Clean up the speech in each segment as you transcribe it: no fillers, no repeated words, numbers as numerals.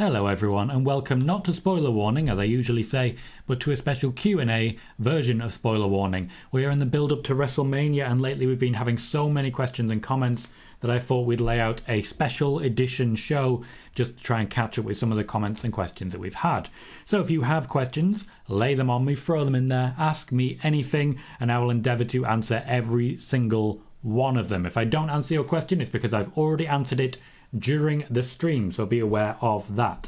Hello everyone and welcome not to Spoiler Warning as I usually say, but to a special Q&A version of Spoiler Warning. We are in the build up to WrestleMania and lately we've been having so many questions and comments that I thought we'd lay out a special edition show just to try and catch up with some of the comments and questions that we've had. So if you have questions, lay them on me, throw them in there, ask me anything and I will endeavour to answer every single one of them. If I don't answer your question, it's because I've already answered it during the stream, so be aware of that.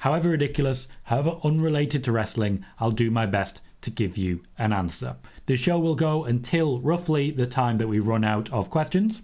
However ridiculous, however unrelated to wrestling, I'll do my best to give you an answer. The show will go until roughly the time that we run out of questions.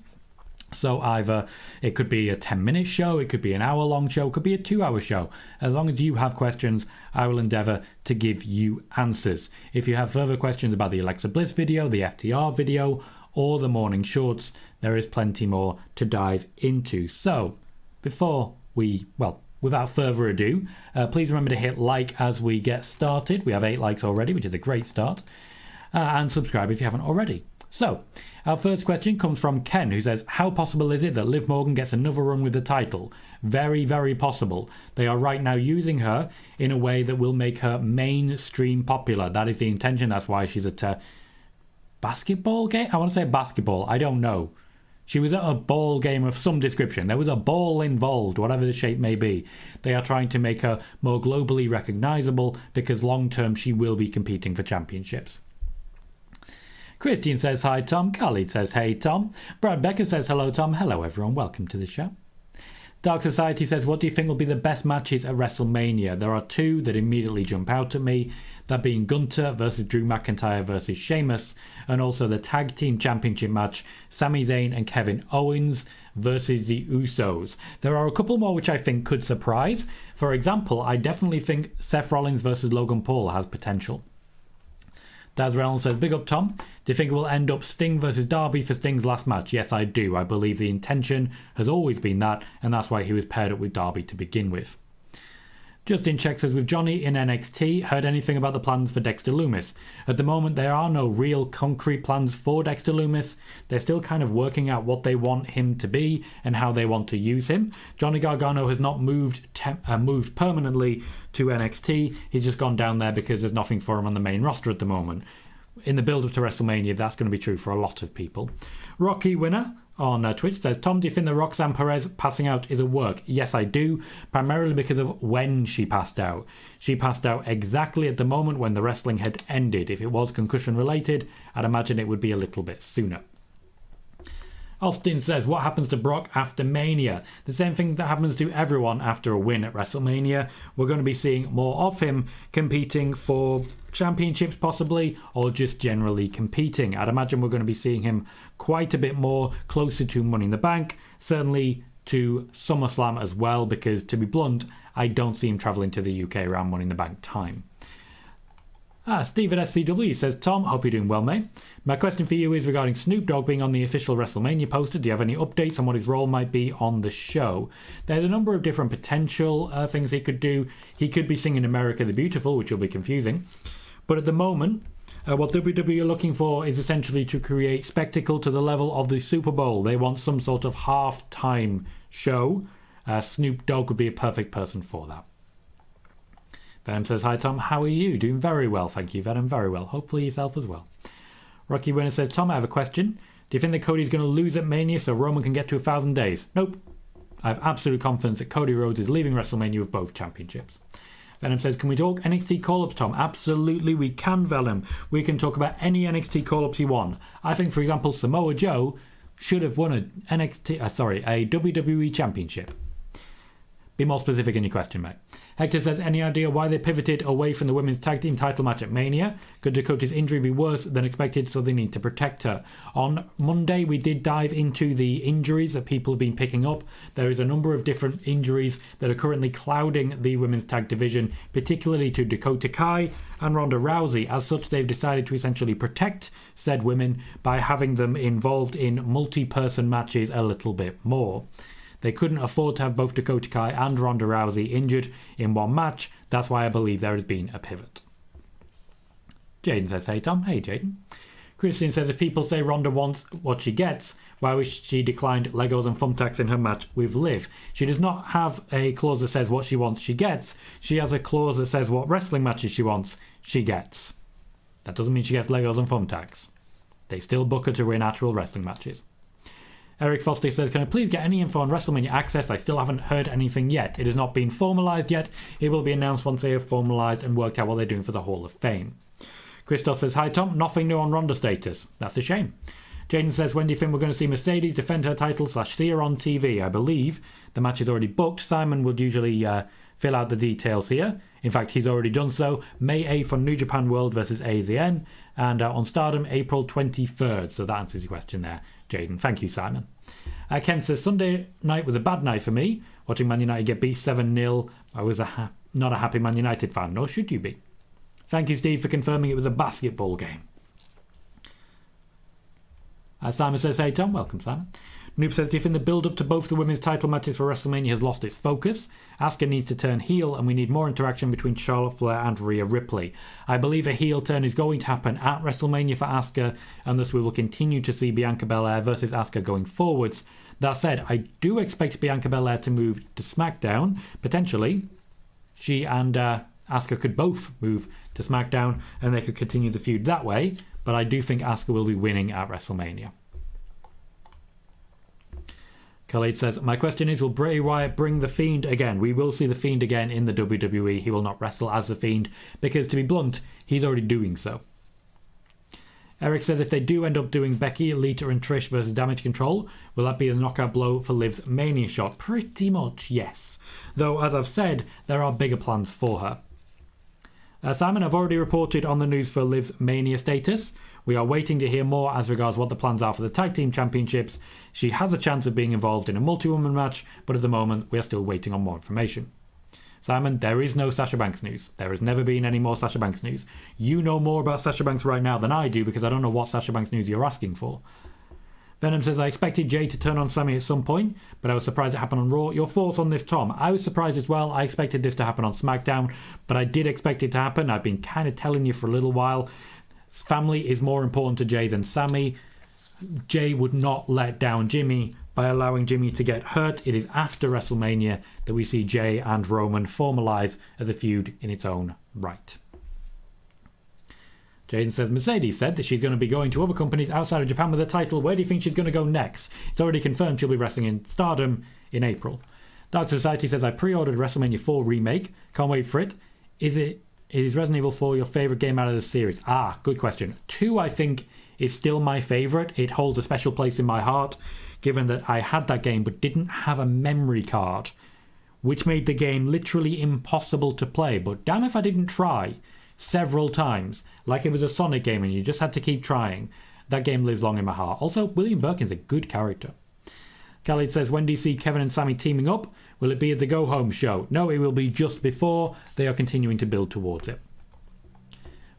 So either it could be a 10-minute show, it could be an hour-long show, it could be a 2-hour show. As long as you have questions, I will endeavour to give you answers. If you have further questions about the Alexa Bliss video, the FTR video, or the morning shorts, there is plenty more to dive into. So, without further ado, please remember to hit like as we get started. We have 8 likes already, which is a great start. And subscribe if you haven't already. So, our first question comes from Ken, who says, how possible is it that Liv Morgan gets another run with the title? Very, very possible. They are right now using her in a way that will make her mainstream popular. That is the intention. That's why she's at basketball game? I want to say basketball. I don't know. She was at a ball game of some description. There was a ball involved, whatever the shape may be. They are trying to make her more globally recognisable because long term she will be competing for championships. Christian says hi Tom. Khalid says hey Tom. Brad Becker says hello Tom. Hello everyone. Welcome to the show. Dark Society says, what do you think will be the best matches at WrestleMania? There are 2 that immediately jump out at me, that being Gunther versus Drew McIntyre versus Sheamus, and also the Tag Team Championship match, Sami Zayn and Kevin Owens versus the Usos. There are a couple more which I think could surprise. For example, I definitely think Seth Rollins versus Logan Paul has potential. Daz Reynolds says, big up Tom. Do you think it will end up Sting versus Darby for Sting's last match? Yes, I do. I believe the intention has always been that, and that's why he was paired up with Darby to begin with. Justin Check says, with Johnny in NXT, heard anything about the plans for Dexter Lumis? At the moment, there are no real concrete plans for Dexter Lumis. They're still kind of working out what they want him to be and how they want to use him. Johnny Gargano has not moved permanently to NXT. He's just gone down there because there's nothing for him on the main roster at the moment. In the build-up to WrestleMania, that's going to be true for a lot of people. Rocky Winner on Twitch says, Tom, do you think the Roxanne Perez passing out is a work? Yes, I do, primarily because of when she passed out. She passed out exactly at the moment when the wrestling had ended. If it was concussion related, I'd imagine it would be a little bit sooner. Austin says, what happens to Brock after Mania? The same thing that happens to everyone after a win at WrestleMania. We're going to be seeing more of him competing for championships possibly, or just generally competing. I'd imagine we're going to be seeing him quite a bit more closer to Money in the Bank, certainly to SummerSlam as well, because to be blunt, I don't see him travelling to the UK around Money in the Bank time. Steve at SCW says, Tom, hope you're doing well, mate. My question for you is regarding Snoop Dogg being on the official WrestleMania poster. Do you have any updates on what his role might be on the show? There's a number of different potential things he could do. He could be singing America the Beautiful, which will be confusing. But at the moment, what WWE are looking for is essentially to create spectacle to the level of the Super Bowl. They want some sort of half-time show. Snoop Dogg would be a perfect person for that. Venom says, hi Tom, how are you? Doing very well, thank you Venom, very well. Hopefully yourself as well. Rocky Winner says, Tom, I have a question. Do you think that Cody's going to lose at Mania so Roman can get to 1,000 days? Nope. I have absolute confidence that Cody Rhodes is leaving WrestleMania with both championships. Venom says, can we talk NXT call-ups, Tom? Absolutely we can, Venom. We can talk about any NXT call-ups you want. I think, for example, Samoa Joe should have won a WWE Championship. Be more specific in your question, mate. Hector says, any idea why they pivoted away from the women's tag team title match at Mania? Could Dakota's injury be worse than expected, so they need to protect her? On Monday, we did dive into the injuries that people have been picking up. There is a number of different injuries that are currently clouding the women's tag division, particularly to Dakota Kai and Ronda Rousey. As such, they've decided to essentially protect said women by having them involved in multi-person matches a little bit more. They couldn't afford to have both Dakota Kai and Ronda Rousey injured in one match. That's why I believe there has been a pivot. Jaden says, hey Tom. Hey Jaden. Christian says, if people say Ronda wants what she gets, Why was she declined Legos and thumbtacks in her match with Liv? She does not have a clause that says what she wants, she gets. She has a clause that says what wrestling matches she wants, she gets. That doesn't mean she gets Legos and thumbtacks. They still book her to win actual wrestling matches. Eric Foster says, can I please get any info on WrestleMania Access? I still haven't heard anything yet. It has not been formalised yet. It will be announced once they have formalised and worked out what they're doing for the Hall of Fame. Christoph says, hi Tom, nothing new on Ronda status. That's a shame. Jaden says, when do you think we're going to see Mercedes defend her title / see her on TV? I believe the match is already booked. Simon would usually fill out the details here. In fact, he's already done so. May 8th on New Japan World versus AZN, and on Stardom, April 23rd. So that answers your question there, Jaden. Thank you, Simon. Ken says, Sunday night was a bad night for me. Watching Man United get beat 7-0. I was not a happy Man United fan, nor should you be. Thank you, Steve, for confirming it was a basketball game. Simon says, hey Tom, welcome Simon. Noob says, do you think the build-up to both the women's title matches for WrestleMania has lost its focus? Asuka needs to turn heel and we need more interaction between Charlotte Flair and Rhea Ripley. I believe a heel turn is going to happen at WrestleMania for Asuka, and thus we will continue to see Bianca Belair versus Asuka going forwards. That said, I do expect Bianca Belair to move to SmackDown. Potentially, she and Asuka could both move to SmackDown and they could continue the feud that way, but I do think Asuka will be winning at WrestleMania. Khalid says, my question is, will Bray Wyatt bring The Fiend again? We will see The Fiend again in the WWE. He will not wrestle as The Fiend because, to be blunt, he's already doing so. Eric says, if they do end up doing Becky, Lita and Trish versus Damage Control, will that be the knockout blow for Liv's Mania shot? Pretty much, yes. Though, as I've said, there are bigger plans for her. Simon, I've already reported on the news for Liv's Mania status. We are waiting to hear more as regards what the plans are for the Tag Team Championships. She has a chance of being involved in a multi-woman match, but at the moment we are still waiting on more information. Simon, there is no Sasha Banks news. There has never been any more Sasha Banks news. You know more about Sasha Banks right now than I do because I don't know what Sasha Banks news you're asking for. Venom says, I expected Jay to turn on Sammy at some point, but I was surprised it happened on Raw. Your thoughts on this, Tom? I was surprised as well. I expected this to happen on SmackDown, but I did expect it to happen. I've been kind of telling you for a little while. Family is more important to Jay than Sammy. Jay would not let down Jimmy by allowing Jimmy to get hurt. It is after WrestleMania that we see Jay and Roman formalise as a feud in its own right. Jaden says, Mercedes said that she's going to be going to other companies outside of Japan with a title. Where do you think she's going to go next? It's already confirmed she'll be wrestling in Stardom in April. Dark Society says, I pre-ordered WrestleMania 4 Remake. Can't wait for it. Is Resident Evil 4 your favourite game out of the series? Good question. 2, I think, is still my favourite. It holds a special place in my heart, given that I had that game but didn't have a memory card, which made the game literally impossible to play. But damn if I didn't try several times, like it was a Sonic game and you just had to keep trying. That game lives long in my heart. Also, William Birkin's a good character. Khalid says, when do you see Kevin and Sammy teaming up? Will it be at the Go Home show? No, it will be just before. They are continuing to build towards it.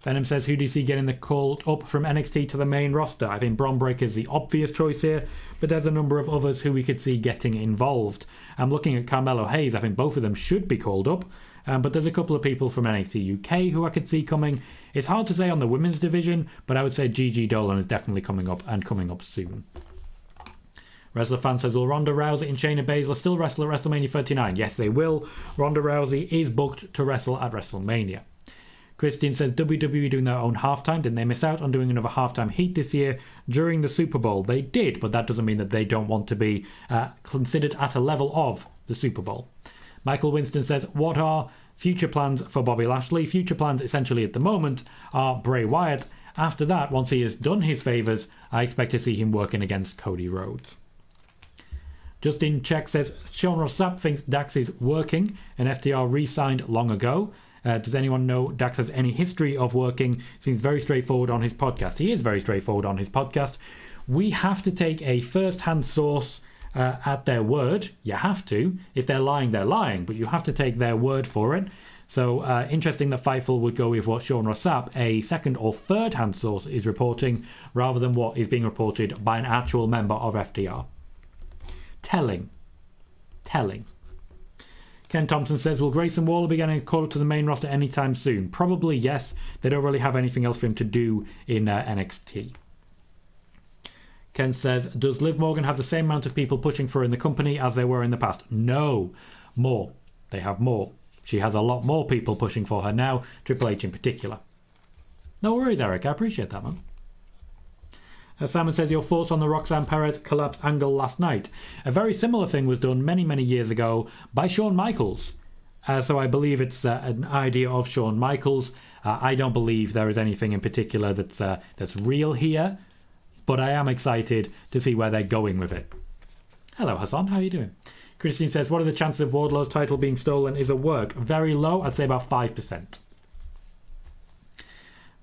Venom says, who do you see getting the call up from NXT to the main roster? I think Bron Breakker is the obvious choice here, but there's a number of others who we could see getting involved. I'm looking at Carmelo Hayes. I think both of them should be called up, but there's a couple of people from NXT UK who I could see coming. It's hard to say on the women's division, but I would say Gigi Dolan is definitely coming up and coming up soon. Wrestler Fan says, will Ronda Rousey and Shayna Baszler still wrestle at WrestleMania 39? Yes, they will. Ronda Rousey is booked to wrestle at WrestleMania. Christine says, WWE doing their own halftime. Didn't they miss out on doing another halftime heat this year during the Super Bowl? They did, but that doesn't mean that they don't want to be considered at a level of the Super Bowl. Michael Winston says, what are future plans for Bobby Lashley? Future plans essentially at the moment are Bray Wyatt. After that, once he has done his favours, I expect to see him working against Cody Rhodes. Justin Check says, Sean Ross Sapp thinks Dax is working and FTR re-signed long ago. Does anyone know Dax has any history of working? Seems very straightforward on his podcast. He is very straightforward on his podcast. We have to take a first-hand source at their word. You have to. If they're lying, they're lying. But you have to take their word for it. So interesting that Fightful would go with what Sean Ross Sapp, a second or third-hand source, is reporting rather than what is being reported by an actual member of FTR. Telling. Ken Thompson says, will Grayson Waller be getting a call up to the main roster anytime soon? Probably yes. They don't really have anything else for him to do in NXT. Ken says, does Liv Morgan have the same amount of people pushing for her in the company as there were in the past? No. More. They have more. She has a lot more people pushing for her now, Triple H in particular. No worries, Eric. I appreciate that, man. Simon says, your thoughts on the Roxanne Perez collapse angle last night? A very similar thing was done many, many years ago by Shawn Michaels. So I believe it's an idea of Shawn Michaels. I don't believe there is anything in particular that's real here, but I am excited to see where they're going with it. Hello, Hassan. How are you doing? Christine says, what are the chances of Wardlow's title being stolen? Is a work? Very low. I'd say about 5%.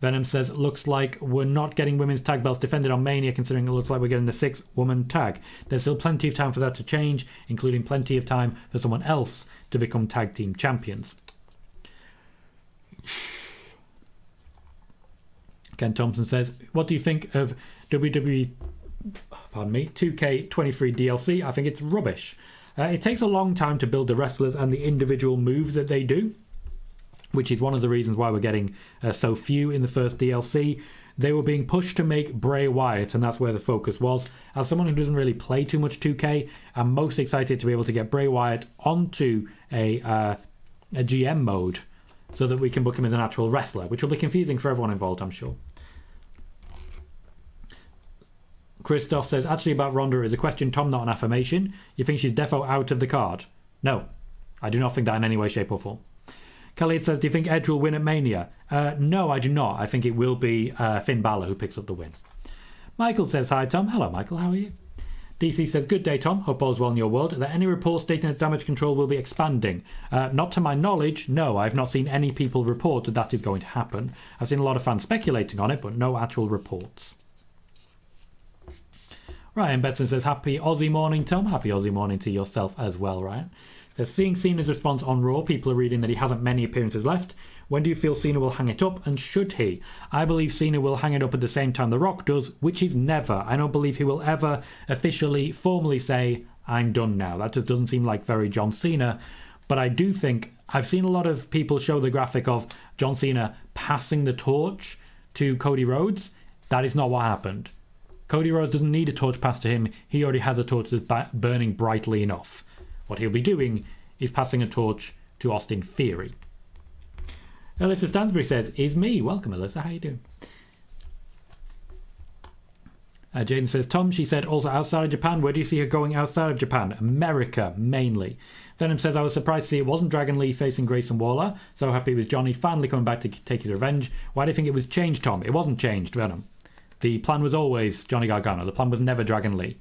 Venom says, looks like we're not getting women's tag belts defended on Mania, considering it looks like we're getting the 6-woman tag. There's still plenty of time for that to change, including plenty of time for someone else to become tag team champions. Ken Thompson says, what do you think of WWE 2K23 DLC? I think it's rubbish. It takes a long time to build the wrestlers and the individual moves that they do, which is one of the reasons why we're getting so few in the first DLC. They were being pushed to make Bray Wyatt, and that's where the focus was. As someone who doesn't really play too much 2K, I'm most excited to be able to get Bray Wyatt onto a GM mode so that we can book him as an actual wrestler, which will be confusing for everyone involved, I'm sure. Christoph says, actually about Ronda is a question, Tom, not an affirmation. You think she's defo out of the card? No, I do not think that in any way, shape or form. Khalid says, do you think Edge will win at Mania? No, I do not. I think it will be Finn Balor who picks up the win. Michael says, hi, Tom. Hello, Michael. How are you? DC says, good day, Tom. Hope all's well in your world. Are there any reports stating that Damage Control will be expanding? Not to my knowledge, no. I've not seen any people report that is going to happen. I've seen a lot of fans speculating on it, but no actual reports. Ryan Betson says, happy Aussie morning, Tom. Happy Aussie morning to yourself as well, Ryan. Says, seeing Cena's response on Raw, people are reading that he hasn't many appearances left. When do you feel Cena will hang it up, and should he? I believe Cena will hang it up at the same time The Rock does, which is never. I don't believe he will ever officially, formally say, I'm done now. That just doesn't seem like very John Cena. But I do think, I've seen a lot of people show the graphic of John Cena passing the torch to Cody Rhodes. That is not what happened. Cody Rhodes doesn't need a torch passed to him. He already has a torch that's burning brightly enough. What he'll be doing is passing a torch to Austin Theory. Alyssa Stansbury says, is me. Welcome, Alyssa. How you doing? Jaden says, Tom, she said, also outside of Japan. Where do you see her going outside of Japan? America, mainly. Venom says, I was surprised to see it wasn't Dragon Lee facing Grayson Waller. So happy with Johnny finally coming back to take his revenge. Why do you think it was changed, Tom? It wasn't changed, Venom. The plan was always Johnny Gargano. The plan was never Dragon Lee.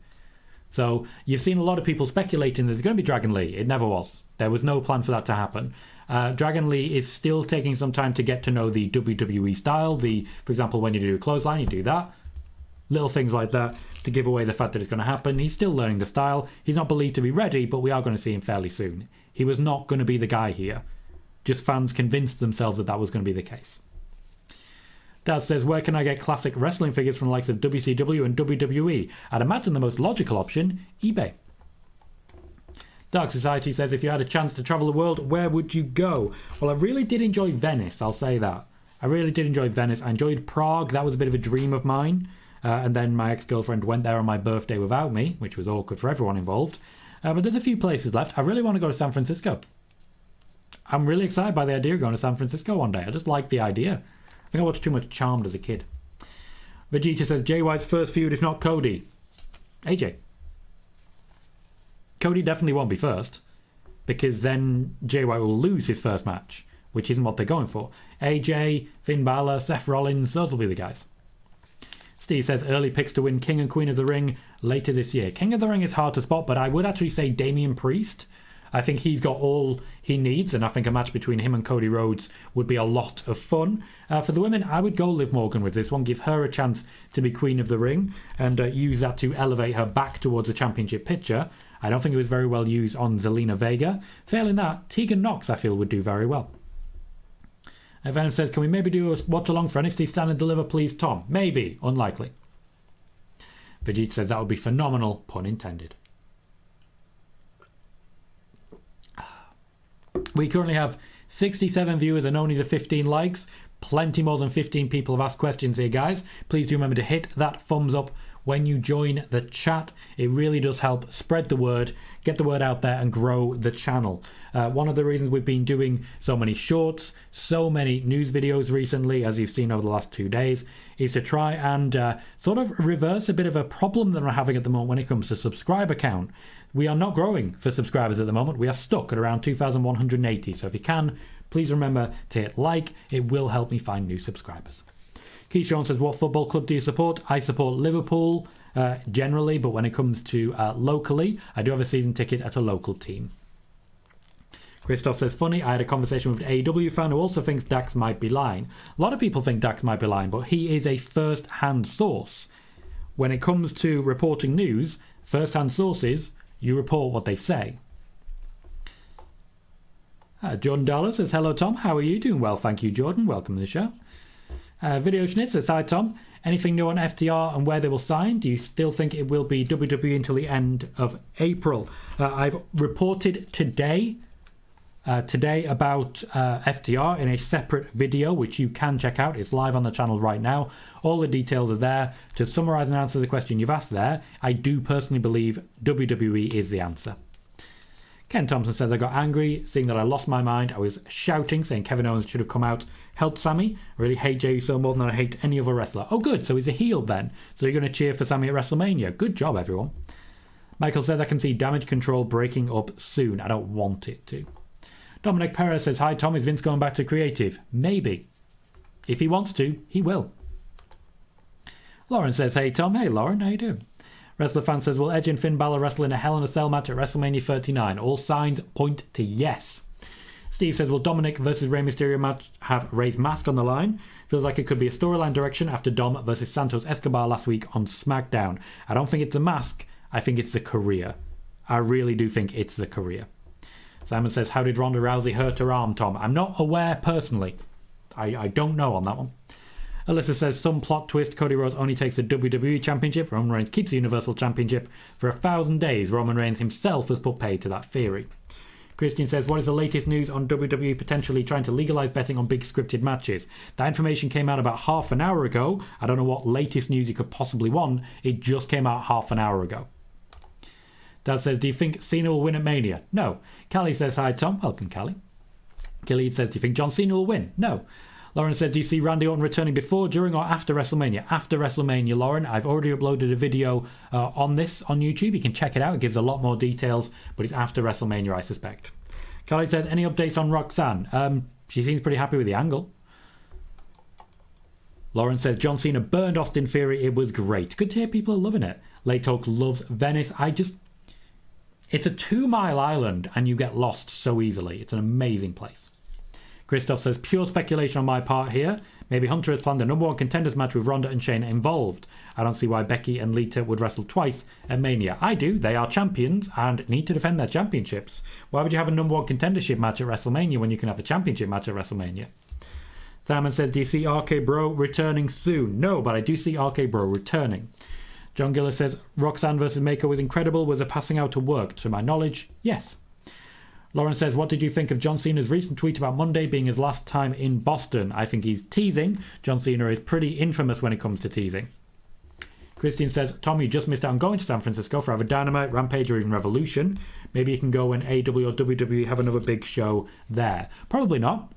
So you've seen a lot of people speculating that there's going to be Dragon Lee. It never was. There was no plan for that to happen. Dragon Lee is still taking some time to get to know the WWE style. For example, when you do a clothesline, you do that. Little things like that to give away the fact that it's going to happen. He's still learning the style. He's not believed to be ready, but we are going to see him fairly soon. He was not going to be the guy here. Just fans convinced themselves that that was going to be the case. Dad says, where can I get classic wrestling figures from the likes of WCW and WWE? I'd imagine the most logical option, eBay. Dark Society says, if you had a chance to travel the world, where would you go? Well, I really did enjoy Venice, I'll say that. I really did enjoy Venice. I enjoyed Prague. That was a bit of a dream of mine. And then my ex-girlfriend went there on my birthday without me, which was awkward for everyone involved. But there's a few places left. I really want to go to San Francisco. I'm really excited by the idea of going to San Francisco one day. I just like the idea. I think I watched too much Charmed as a kid. Vegeta says, Jay White's first feud, if not Cody. AJ. Cody definitely won't be first, because then Jay White will lose his first match, which isn't what they're going for. AJ, Finn Balor, Seth Rollins, those will be the guys. Steve says, early picks to win King and Queen of the Ring later this year. King of the Ring is hard to spot, but I would actually say Damian Priest. I think he's got all he needs, and I think a match between him and Cody Rhodes would be a lot of fun. For the women, I would go Liv Morgan with this one, give her a chance to be Queen of the Ring, and use that to elevate her back towards the championship picture. I don't think it was very well used on Zelina Vega. Failing that, Tegan Nox, I feel, would do very well. Venom says, can we maybe do a watch-along for NXT Stand and Deliver, please, Tom? Maybe. Unlikely. Vegeta says, that would be phenomenal, pun intended. We currently have 67 viewers and only the 15 likes. Plenty more than 15 people have asked questions here, guys. Please do remember to hit that thumbs up when you join the chat. It really does help spread the word, get the word out there and grow the channel. One of the reasons we've been doing so many shorts, so many news videos recently, as you've seen over the last 2 days, is to try and sort of reverse a bit of a problem that we're having at the moment when it comes to subscriber count. We are not growing for subscribers at the moment. We are stuck at around 2,180. So if you can, please remember to hit like. It will help me find new subscribers. Keyshawn says, what football club do you support? I support Liverpool generally, but when it comes to locally, I do have a season ticket at a local team. Christoph says, funny, I had a conversation with an AEW fan who also thinks Dax might be lying. A lot of people think Dax might be lying, but he is a first-hand source. When it comes to reporting news, first-hand sources, you report what they say. Jordan Dollar says, hello Tom, how are you? Doing well, thank you Jordan, welcome to the show. Video Schnitz says, hi Tom, anything new on FTR and where they will sign? Do you still think it will be WWE until the end of April? I've reported today about FTR in a separate video, which you can check out. It's live on the channel right now. All the details are there. To summarise and answer the question you've asked there, I do personally believe WWE is the answer. Ken Thompson says, I got angry seeing that I lost my mind. I was shouting, saying Kevin Owens should have come out, helped Sammy. I really hate Jey Uso more than I hate any other wrestler. Oh, good. So he's a heel then. So you're going to cheer for Sammy at WrestleMania. Good job, everyone. Michael says, I can see Damage Control breaking up soon. I don't want it to. Dominic Perez says, hi Tom, is Vince going back to creative? Maybe. If he wants to, he will. Lauren says, hey Tom. Hey Lauren, how you doing? Wrestler Fan says, will Edge and Finn Balor wrestle in a Hell in a Cell match at WrestleMania 39? All signs point to yes. Steve says, will Dominic versus Rey Mysterio match have Rey's mask on the line? Feels like it could be a storyline direction after Dom versus Santos Escobar last week on SmackDown. I don't think it's a mask. I think it's a career. I really do think it's the career. Simon says, how did Ronda Rousey hurt her arm, Tom? I'm not aware personally. I don't know on that one. Alyssa says, some plot twist, Cody Rhodes only takes the WWE Championship. Roman Reigns keeps the Universal Championship. For 1,000 days, Roman Reigns himself has put paid to that theory. Christian says, what is the latest news on WWE potentially trying to legalise betting on big scripted matches? That information came out about half an hour ago. I don't know what latest news you could possibly want. It just came out half an hour ago. Dad says, do you think Cena will win at Mania? No. Callie says, hi Tom. Welcome, Callie. Khalid says, do you think John Cena will win? No. Lauren says, do you see Randy Orton returning before, during or after WrestleMania? After WrestleMania, Lauren. I've already uploaded a video on this on YouTube. You can check it out. It gives a lot more details, but it's after WrestleMania, I suspect. Khalid says, any updates on Roxanne? She seems pretty happy with the angle. Lauren says, John Cena burned Austin Theory. It was great. Good to hear people are loving it. Late Talk loves Venice. It's a 2-mile island and you get lost so easily. It's an amazing place. Christoph says, pure speculation on my part here. Maybe Hunter has planned a number one contenders match with Ronda and Shayna involved. I don't see why Becky and Lita would wrestle twice at Mania. I do. They are champions and need to defend their championships. Why would you have a number one contendership match at WrestleMania when you can have a championship match at WrestleMania? Simon says, do you see RK Bro returning soon? No, but I do see RK Bro returning. John Gillis says, Roxanne versus Mako was incredible. Was a passing out to work? To my knowledge, yes. Lauren says, what did you think of John Cena's recent tweet about Monday being his last time in Boston? I think he's teasing. John Cena is pretty infamous when it comes to teasing. Christian says, Tom, you just missed out on going to San Francisco for either Dynamite, Rampage, or even Revolution. Maybe you can go when AEW or WWE have another big show there. Probably not.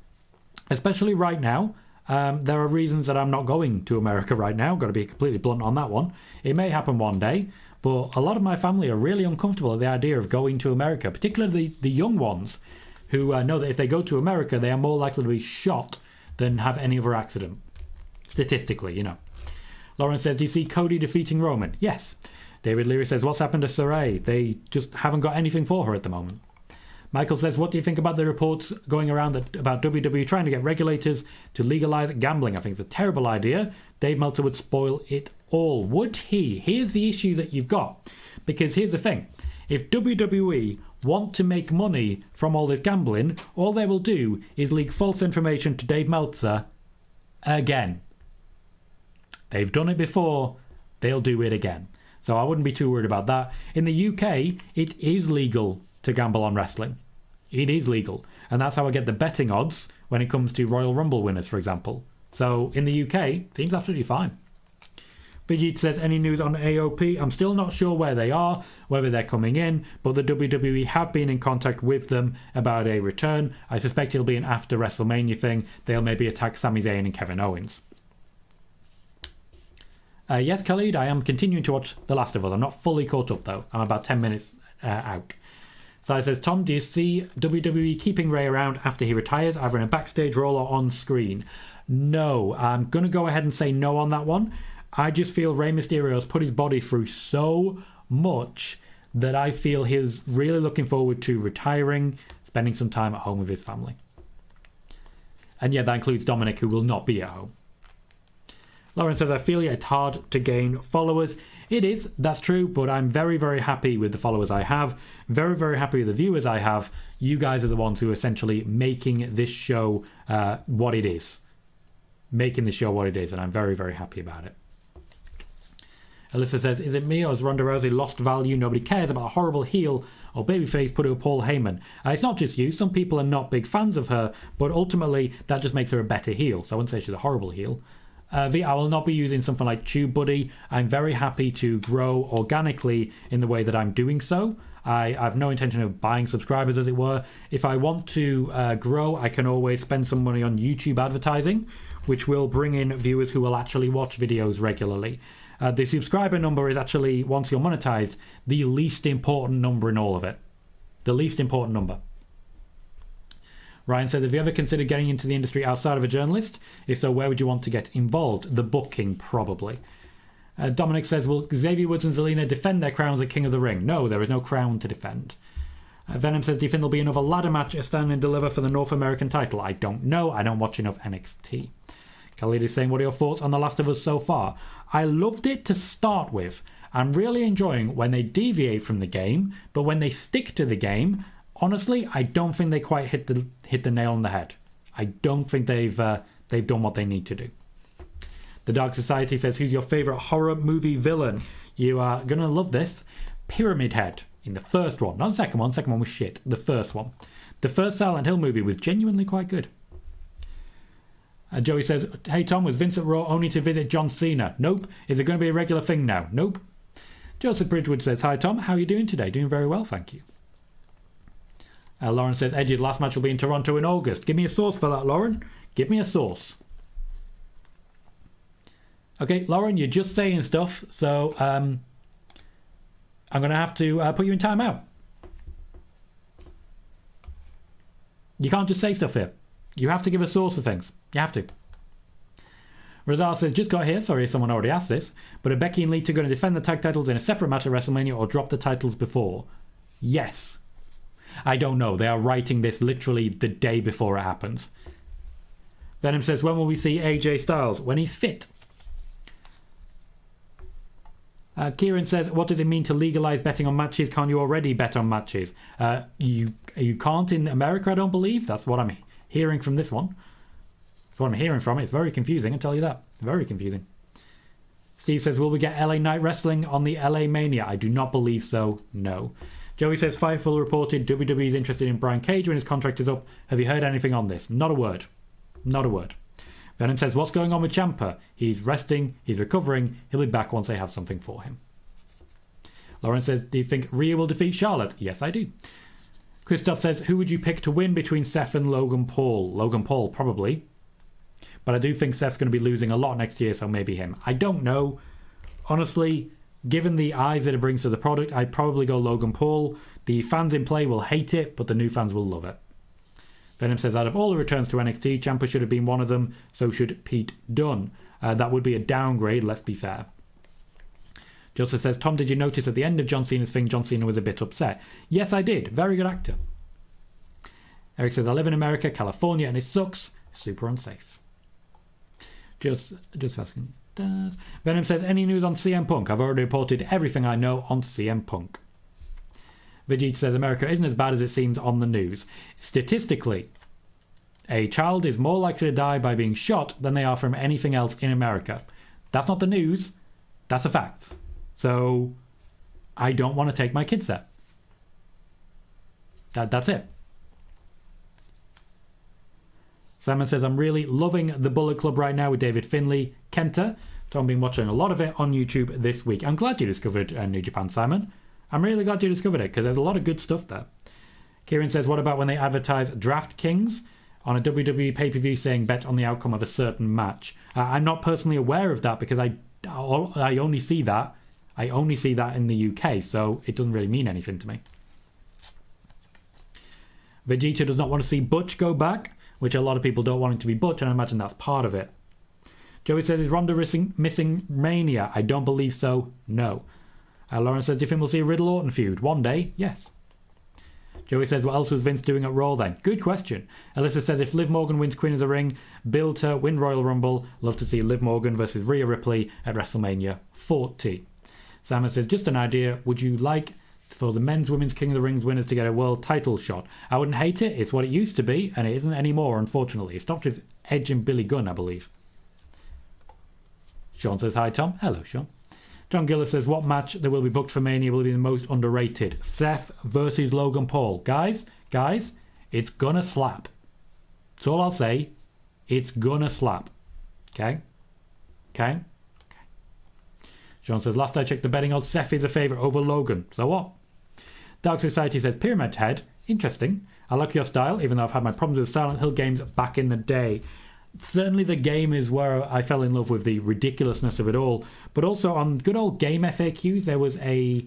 Especially right now. There are reasons that I'm not going to America right now. Got to be completely blunt on that one. It may happen one day. But a lot of my family are really uncomfortable at the idea of going to America, particularly the young ones who know that if they go to America, they are more likely to be shot than have any other accident. Statistically, you know. Lauren says, do you see Cody defeating Roman? Yes. David Leary says, what's happened to Saray? They just haven't got anything for her at the moment. Michael says, what do you think about the reports going around about WWE trying to get regulators to legalise gambling? I think it's a terrible idea. Dave Meltzer would spoil it all. Would he? Here's the issue that you've got. Because here's the thing. If WWE want to make money from all this gambling, all they will do is leak false information to Dave Meltzer again. They've done it before. They'll do it again. So I wouldn't be too worried about that. In the UK, it is legal to gamble on wrestling. It is legal. And that's how I get the betting odds when it comes to Royal Rumble winners, for example. So in the UK, it seems absolutely fine. Vijit says, any news on AOP? I'm still not sure where they are, whether they're coming in, but the WWE have been in contact with them about a return. I suspect it'll be an after WrestleMania thing. They'll maybe attack Sami Zayn and Kevin Owens. Yes, Khalid, I am continuing to watch The Last of Us. I'm not fully caught up, though. I'm about 10 minutes out. So it says, Tom, do you see WWE keeping Ray around after he retires, either in a backstage role or on screen? No, I'm going to go ahead and say no on that one. I just feel Rey Mysterio has put his body through so much that I feel he's really looking forward to retiring, spending some time at home with his family. And yeah, that includes Dominic, who will not be at home. Lauren says, I feel it's hard to gain followers. It is, that's true, but I'm very, very happy with the followers I have. Very, very happy with the viewers I have. You guys are the ones who are essentially making this show what it is. Making the show what it is, and I'm very, very happy about it. Alyssa says, is it me or has Ronda Rousey lost value? Nobody cares about a horrible heel or babyface put over Paul Heyman. It's not just you. Some people are not big fans of her, but ultimately that just makes her a better heel. So I wouldn't say she's a horrible heel. I will not be using something like Tube Buddy. I'm very happy to grow organically in the way that I'm doing so. I have no intention of buying subscribers, as it were. If I want to grow, I can always spend some money on YouTube advertising, which will bring in viewers who will actually watch videos regularly. The subscriber number is actually, once you're monetized, the least important number in all of it. The least important number. Ryan says, have you ever considered getting into the industry outside of a journalist? If so, where would you want to get involved? The booking, probably. Dominic says, will Xavier Woods and Zelina defend their crowns at King of the Ring? No, there is no crown to defend. Venom says, do you think there'll be another ladder match at Stand and Deliver for the North American title? I don't know. I don't watch enough NXT. Khalid is saying, what are your thoughts on The Last of Us so far? I loved it to start with. I'm really enjoying when they deviate from the game, but when they stick to the game, honestly, I don't think they quite hit the nail on the head. I don't think they've done what they need to do. The Dark Society says, who's your favourite horror movie villain? You are going to love this. Pyramid Head in the first one. Not the second one. The second one was shit. The first one. The first Silent Hill movie was genuinely quite good. Joey says, hey Tom, was Vince at Raw only to visit John Cena? Nope. Is it going to be a regular thing now? Nope. Joseph Bridgewood says, hi Tom, how are you doing today? Doing very well, thank you. Lauren says, Edge's last match will be in Toronto in August. Give me a source for that, Lauren. Give me a source. Okay, Lauren, you're just saying stuff, so I'm going to have to put you in timeout. You can't just say stuff here. You have to give a source of things. You have to. Razal says, just got here, sorry if someone already asked this, but are Becky and Lita going to defend the tag titles in a separate match at WrestleMania or drop the titles before? Yes. I don't know. They are writing this literally the day before it happens. Venom says, when will we see AJ Styles? When he's fit. Kieran says, what does it mean to legalise betting on matches? Can't you already bet on matches? You can't in America, I don't believe. That's what I'm hearing from this one. That's what I'm hearing from it. It's very confusing, I tell you that. Very confusing. Steve says, will we get LA Night Wrestling on the LA Mania? I do not believe so, no. Joey says, Fightful reported WWE is interested in Brian Cage when his contract is up. Have you heard anything on this? Not a word. Not a word. Venom says, what's going on with Ciampa? He's resting, he's recovering, he'll be back once they have something for him. Lauren says, do you think Rhea will defeat Charlotte? Yes, I do. Christoph says, who would you pick to win between Seth and Logan Paul? Logan Paul, probably. But I do think Seth's going to be losing a lot next year, so maybe him. I don't know. Honestly, given the eyes that it brings to the product, I'd probably go Logan Paul. The fans in play will hate it, but the new fans will love it. Venom says, out of all the returns to NXT, Ciampa should have been one of them, so should Pete Dunne. That would be a downgrade, let's be fair. Joseph says, Tom, did you notice at the end of John Cena's thing, John Cena was a bit upset? Yes, I did. Very good actor. Eric says, I live in America, California, and it sucks. Super unsafe. Just asking. Venom says, any news on CM Punk? I've already reported everything I know on CM Punk. Vijay says, America isn't as bad as it seems on the news. Statistically, a child is more likely to die by being shot than they are from anything else in America. That's not the news. That's a fact. So, I don't want to take my kids there. That's it. Simon says, I'm really loving the Bullet Club right now with David Finlay, Kenta. So I've been watching a lot of it on YouTube this week. I'm glad you discovered New Japan, Simon. I'm really glad you discovered it because there's a lot of good stuff there. Kieran says, what about when they advertise DraftKings on a WWE pay-per-view saying bet on the outcome of a certain match? I'm not personally aware of that because I only see that. I only see that in the UK, so it doesn't really mean anything to me. Vegeta does not want to see Butch go back, which a lot of people don't want him to be Butch, and I imagine that's part of it. Joey says, is Ronda missing Mania? I don't believe so, no. Lauren says, do you think we'll see a Riddle-Orton feud? One day, yes. Joey says, what else was Vince doing at Raw then? Good question. Alyssa says, if Liv Morgan wins Queen of the Ring, build her, win Royal Rumble, love to see Liv Morgan versus Rhea Ripley at WrestleMania 40. Simon says, just an idea, would you like for the men's, women's King of the Rings winners to get a world title shot? I wouldn't hate it, it's what it used to be, and it isn't anymore, unfortunately. It stopped with Edge and Billy Gunn, I believe. Sean says, hi Tom. Hello, Sean. John Gillis says, what match that will be booked for Mania will be the most underrated? Seth versus Logan Paul. Guys, it's gonna slap. That's all I'll say. It's gonna slap. Okay? Sean says, last I checked the betting odds, Seth is a favourite over Logan. So what? Dark Society says, Pyramid Head. Interesting. I like your style, even though I've had my problems with Silent Hill games back in the day. Certainly the game is where I fell in love with the ridiculousness of it all. But also on good old game FAQs, there was a...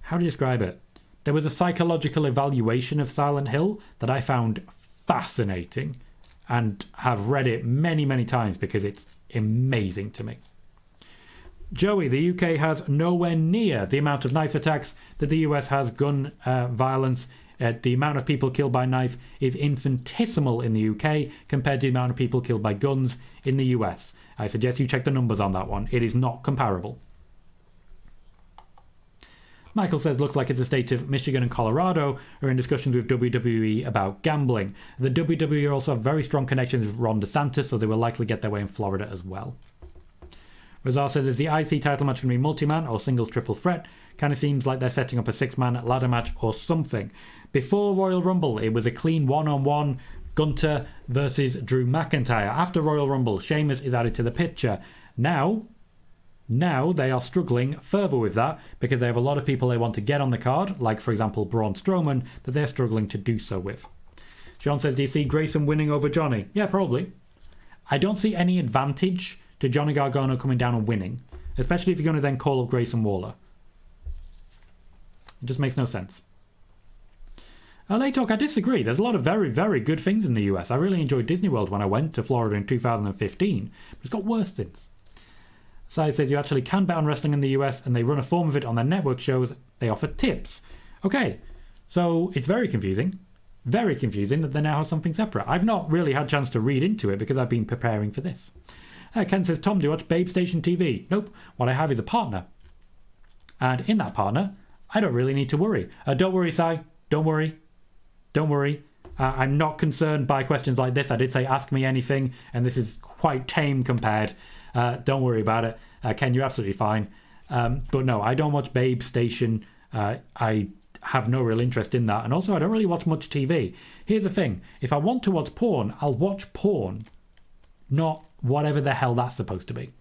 how do you describe it? There was a psychological evaluation of Silent Hill that I found fascinating and have read it many, many times because it's amazing to me. Joey, the UK has nowhere near the amount of knife attacks that the US has gun violence. The amount of people killed by knife is infinitesimal in the UK compared to the amount of people killed by guns in the US. I suggest you check the numbers on that one. It is not comparable. Michael says, looks like it's a state of Michigan and Colorado are in discussions with WWE about gambling. The WWE also have very strong connections with Ron DeSantis, so they will likely get their way in Florida as well. Razar says, is the IC title match going to be multi-man or singles triple threat? Kind of seems like they're setting up a 6-man ladder match or something. Before Royal Rumble, it was a clean one-on-one Gunter versus Drew McIntyre. After Royal Rumble, Sheamus is added to the picture. Now they are struggling further with that because they have a lot of people they want to get on the card, like, for example, Braun Strowman, that they're struggling to do so with. Sean says, do you see Grayson winning over Johnny? Yeah, probably. I don't see any advantage to Johnny Gargano coming down and winning, especially if you're going to then call up Grayson Waller. It just makes no sense. LA Talk, I disagree. There's a lot of very, very good things in the US. I really enjoyed Disney World when I went to Florida in 2015, but it's got worse since. Sai says you actually can bet on wrestling in the US and they run a form of it on their network shows. They offer tips. Okay, so it's very confusing that they now have something separate. I've not really had a chance to read into it because I've been preparing for this. Ken says, Tom, do you watch Babe Station TV? Nope. What I have is a partner. And in that partner, I don't really need to worry. Don't worry, Sai. Don't worry. I'm not concerned by questions like this. I did say ask me anything, and this is quite tame compared. Don't worry about it. Ken, you're absolutely fine. But no, I don't watch Babe Station. I have no real interest in that. And also, I don't really watch much TV. Here's the thing. If I want to watch porn, I'll watch porn. Not whatever the hell that's supposed to be.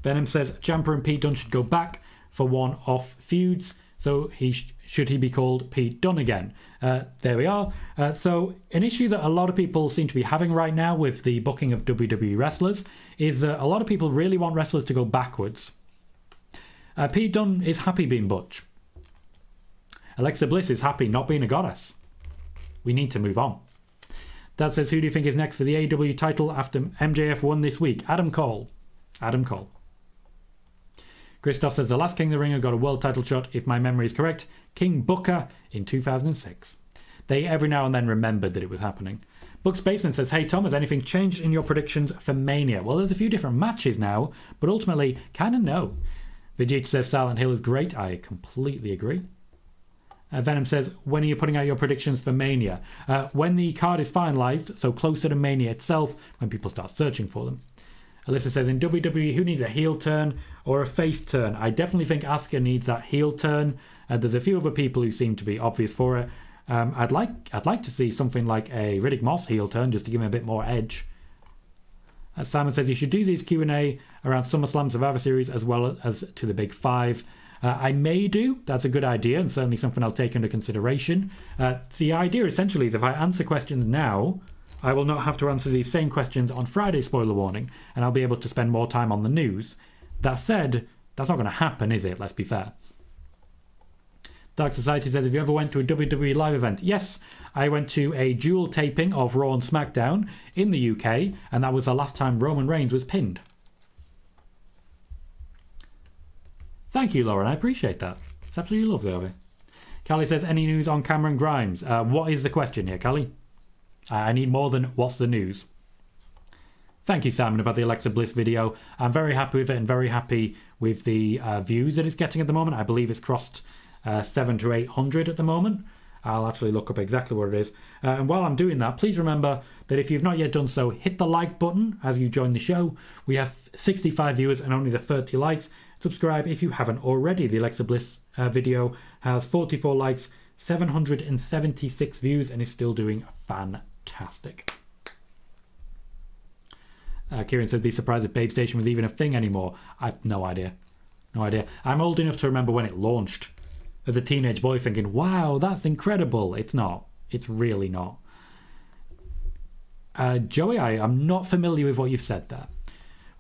Venom says Ciampa and Pete Dunne should go back for one-off feuds. So should he be called Pete Dunne again? There we are. So an issue that a lot of people seem to be having right now with the booking of WWE wrestlers is that a lot of people really want wrestlers to go backwards. Pete Dunne is happy being Butch. Alexa Bliss is happy not being a goddess. We need to move on. Dad says, who do you think is next for the AEW title after MJF won this week? Adam Cole. Christoph says, the last King of the Ring got a world title shot, if my memory is correct, King Booker in 2006. They every now and then remembered that it was happening. Buck's Basement says, hey Tom, has anything changed in your predictions for Mania? Well, there's a few different matches now, but ultimately, kind of no. Vegeta says, Silent Hill is great. I completely agree. Venom says, when are you putting out your predictions for Mania? When the card is finalised, so closer to Mania itself, when people start searching for them. Alyssa says, in WWE, who needs a heel turn or a face turn? I definitely think Asuka needs that heel turn. There's a few other people who seem to be obvious for it. I'd like to see something like a Riddick Moss heel turn just to give him a bit more edge. Simon says you should do these Q&A around SummerSlam, Survivor Series, as well as to the Big Five. I may do. That's a good idea, and certainly something I'll take into consideration. The idea essentially is if I answer questions now, I will not have to answer these same questions on Friday, spoiler warning, and I'll be able to spend more time on the news. That said, that's not going to happen, is it? Let's be fair. Dark Society says, have you ever went to a WWE live event? Yes, I went to a dual taping of Raw and SmackDown in the UK, and that was the last time Roman Reigns was pinned. Thank you, Lauren. I appreciate that. It's absolutely lovely of you. Callie says, any news on Cameron Grimes? What is the question here, Callie? I need more than what's the news. Thank you, Simon, about the Alexa Bliss video. I'm very happy with it and very happy with the views that it's getting at the moment. I believe it's crossed 700 to 800 at the moment. I'll actually look up exactly what it is. And while I'm doing that, please remember that if you've not yet done so, hit the like button as you join the show. We have 65 viewers and only the 30 likes. Subscribe if you haven't already. The Alexa Bliss video has 44 likes, 776 views, and is still doing fantastic. Kieran says, be surprised if Babe Station was even a thing anymore. I've no idea. No idea. I'm old enough to remember when it launched as a teenage boy thinking, wow, that's incredible. It's not. It's really not. Joey, I'm not familiar with what you've said there.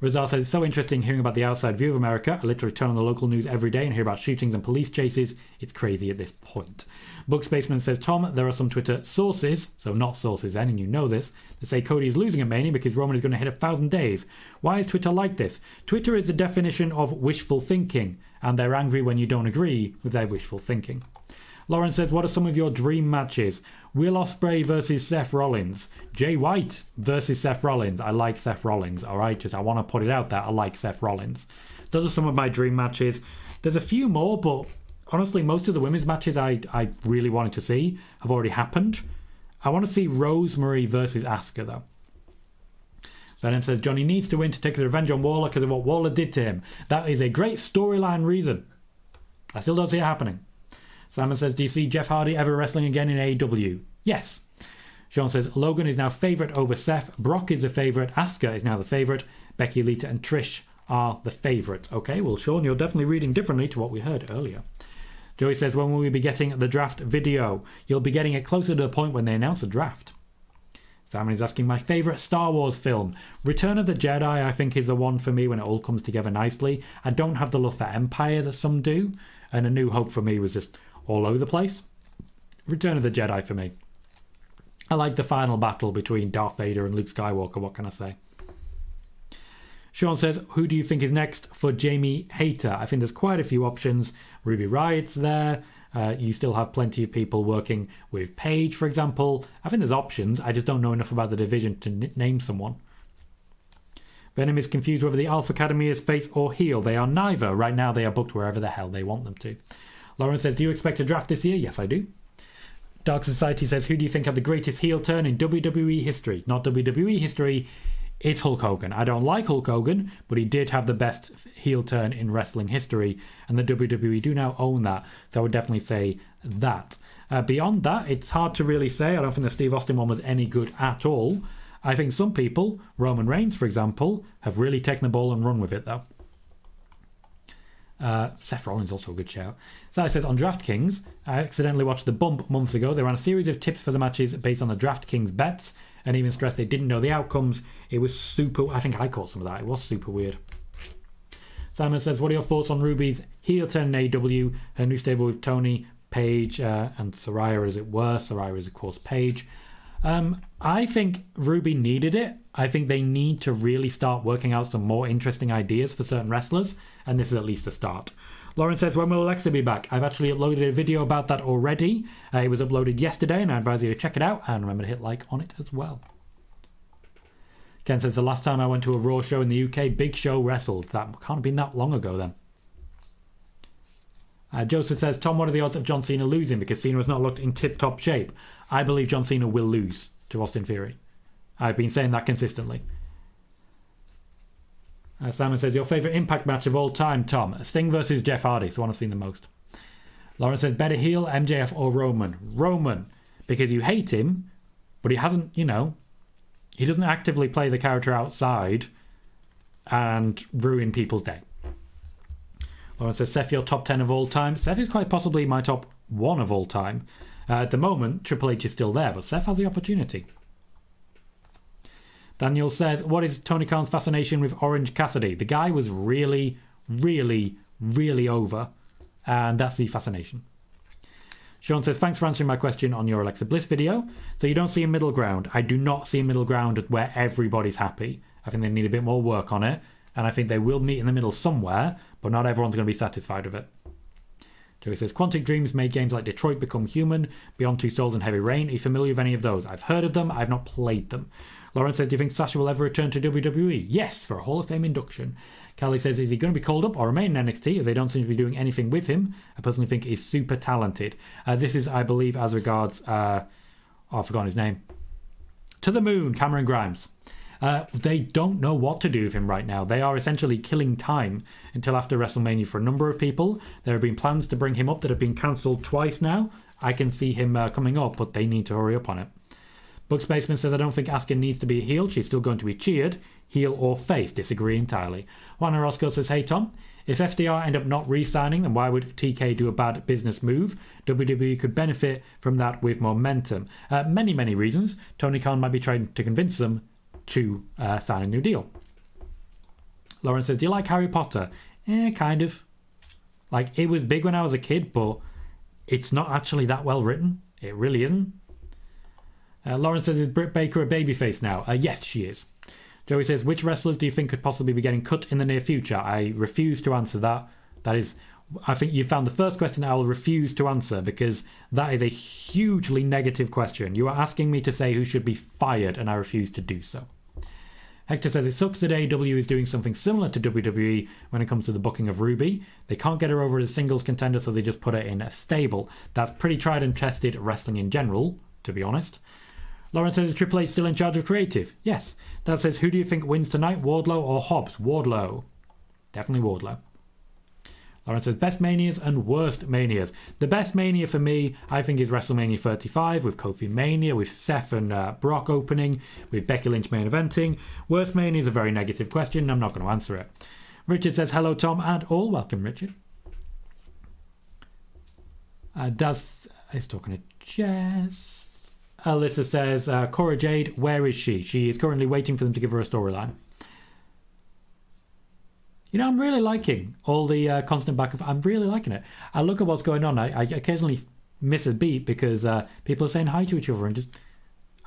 Rizal says, it's so interesting hearing about the outside view of America. I literally turn on the local news every day and hear about shootings and police chases. It's crazy at this point. Book Spaceman says, Tom, there are some Twitter sources, so not sources then, and you know this, that say Cody is losing at Mania because Roman is going to hit 1,000 days. Why is Twitter like this? Twitter is the definition of wishful thinking, and they're angry when you don't agree with their wishful thinking. Lauren says, what are some of your dream matches? Will Ospreay versus Seth Rollins. Jay White versus Seth Rollins. I like Seth Rollins, all right? Just I want to put it out there. I like Seth Rollins. Those are some of my dream matches. There's a few more, but honestly, most of the women's matches I really wanted to see have already happened. I want to see Rosemary versus Asuka, though. Venom says, Johnny needs to win to take his revenge on Waller because of what Waller did to him. That is a great storyline reason. I still don't see it happening. Simon says, do you see Jeff Hardy ever wrestling again in AEW? Yes. Sean says, Logan is now favourite over Seth. Brock is the favourite. Asuka is now the favourite. Becky, Lita and Trish are the favourites. Okay, well, Sean, you're definitely reading differently to what we heard earlier. Joey says, when will we be getting the draft video? You'll be getting it closer to the point when they announce the draft. Simon is asking, my favourite Star Wars film. Return of the Jedi, I think, is the one for me when it all comes together nicely. I don't have the love for Empire that some do. And A New Hope for me was just all over the place. Return of the Jedi for me. I like the final battle between Darth Vader and Luke Skywalker, what can I say? Sean says, who do you think is next for Jamie Hayter? I think there's quite a few options. Ruby Riot's there. You still have plenty of people working with Paige, for example. I think there's options. I just don't know enough about the division to name someone. Venom is confused whether the Alpha Academy is face or heel. They are neither. Right now they are booked wherever the hell they want them to. Lauren says, do you expect a draft this year? Yes, I do. Dark Society says, who do you think had the greatest heel turn in WWE history? Not WWE history, it's Hulk Hogan. I don't like Hulk Hogan, but he did have the best heel turn in wrestling history, and the WWE do now own that, so I would definitely say that. Beyond that, it's hard to really say. I don't think the Steve Austin one was any good at all. I think some people, Roman Reigns, for example, have really taken the ball and run with it, though. Seth Rollins also a good shout. Sally says, on DraftKings, I accidentally watched The Bump months ago. They ran a series of tips for the matches based on the DraftKings bets, and even stressed they didn't know the outcomes. It was super... I think I caught some of that. It was super weird. Simon says, what are your thoughts on Ruby's heel turn in AEW? Her new stable with Tony, Paige, and Saraya, as it were. Saraya is, of course, Paige. I think Ruby needed it. I think they need to really start working out some more interesting ideas for certain wrestlers, and this is at least a start. Lauren says, when will Alexa be back? I've actually uploaded a video about that already. It was uploaded yesterday, and I advise you to check it out, and remember to hit like on it as well. Ken says, the last time I went to a Raw show in the UK, Big Show wrestled. That can't have been that long ago then. Joseph says, Tom, what are the odds of John Cena losing because Cena has not looked in tip-top shape? I believe John Cena will lose to Austin Theory. I've been saying that consistently. Simon says, your favourite Impact match of all time, Tom? Sting versus Jeff Hardy. It's the one I've seen the most. Lauren says, better heel, MJF or Roman? Roman. Because you hate him, but he hasn't, He doesn't actively play the character outside and ruin people's day. Lauren says, Seth, your top 10 of all time. Seth is quite possibly my top 1 of all time. At the moment, Triple H is still there, but Seth has the opportunity. Daniel says, what is Tony Khan's fascination with Orange Cassidy? The guy was really, really, really over, and that's the fascination. Sean says, thanks for answering my question on your Alexa Bliss video. So you don't see a middle ground. I do not see a middle ground where everybody's happy. I think they need a bit more work on it, and I think they will meet in the middle somewhere, but not everyone's going to be satisfied with it. Joey says, Quantic Dreams made games like Detroit Become Human, Beyond Two Souls and Heavy Rain. Are you familiar with any of those? I've heard of them, I've not played them. Lauren says, do you think Sasha will ever return to WWE? Yes, for a Hall of Fame induction. Callie says, is he going to be called up or remain in NXT as they don't seem to be doing anything with him? I personally think he's super talented. This is, I believe, as regards, I've forgotten his name. To the Moon, Cameron Grimes. They don't know what to do with him right now. They are essentially killing time until after WrestleMania for a number of people. There have been plans to bring him up that have been cancelled twice now. I can see him coming up, but they need to hurry up on it. Bugs Baseman says, I don't think Asuka needs to be a heel. She's still going to be cheered. Heel or face. Disagree entirely. Juan Orozco says, hey Tom, if FDR end up not re-signing, then why would TK do a bad business move? WWE could benefit from that with momentum. Many reasons. Tony Khan might be trying to convince them to sign a new deal. Lauren says, do you like Harry Potter? Kind of. Like, it was big when I was a kid, but it's not actually that well written. It really isn't. Lauren says, is Britt Baker a babyface now? Yes, she is. Joey says, which wrestlers do you think could possibly be getting cut in the near future? I refuse to answer that. That is, I think you found the first question I will refuse to answer, because that is a hugely negative question. You are asking me to say who should be fired, and I refuse to do so. Hector says, it sucks that AEW is doing something similar to WWE when it comes to the booking of Ruby. They can't get her over as a singles contender, so they just put her in a stable. That's pretty tried and tested wrestling in general, to be honest. Lauren says, is Triple H still in charge of creative? Yes. Dad says, who do you think wins tonight, Wardlow or Hobbs? Wardlow. Definitely Wardlow. Lauren says, best Manias and worst Manias. The best Mania for me, I think, is WrestleMania 35 with Kofi Mania, with Seth and Brock opening, with Becky Lynch main eventing. Worst Mania is a very negative question. I'm not going to answer it. Richard says, hello, Tom and all. Welcome, Richard. Daz is talking to Jess. Alyssa says, Cora Jade, where is she? She is currently waiting for them to give her a storyline. You know, I'm really liking all the constant back and forth. I'm really liking it. I look at what's going on. I occasionally miss a beat because people are saying hi to each other, and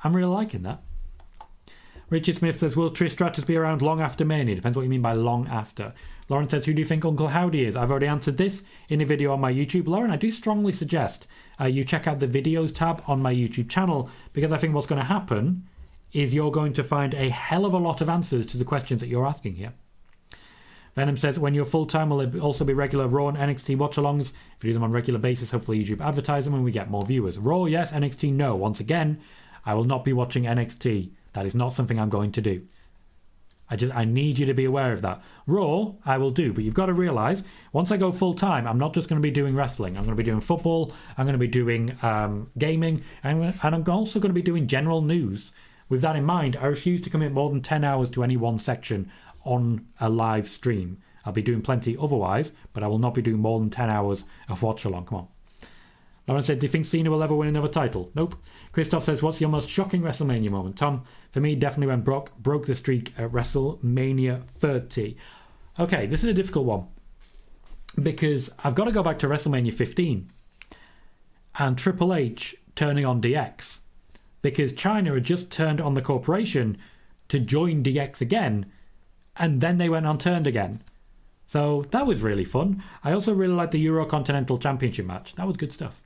I'm really liking that. Richard Smith says, will Trish Stratus be around long after Mania? Depends what you mean by long after. Lauren says, who do you think Uncle Howdy is? I've already answered this in a video on my YouTube. Lauren, I do strongly suggest you check out the videos tab on my YouTube channel, because I think what's going to happen is you're going to find a hell of a lot of answers to the questions that you're asking here. Venom says, when you're full-time, will it also be regular Raw and NXT watch-alongs? If you do them on a regular basis, hopefully YouTube advertise them and we get more viewers. Raw, yes. NXT, no. Once again, I will not be watching NXT. That is not something I'm going to do. I need you to be aware of that. Raw, I will do, but you've got to realise, once I go full-time, I'm not just going to be doing wrestling. I'm going to be doing football, I'm going to be doing gaming, and I'm also going to be doing general news. With that in mind, I refuse to commit more than 10 hours to any one section on a live stream. I'll be doing plenty otherwise, but I will not be doing more than 10 hours of watch-along. Come on. Lauren said, do you think Cena will ever win another title? Nope. Christoph says, what's your most shocking WrestleMania moment? Tom, for me, definitely when Brock broke the streak at WrestleMania 30. Okay, this is a difficult one, because I've got to go back to WrestleMania 15 and Triple H turning on DX, because China had just turned on the corporation to join DX again, and then they went unturned again. So that was really fun. I also really liked the Eurocontinental Championship match. That was good stuff.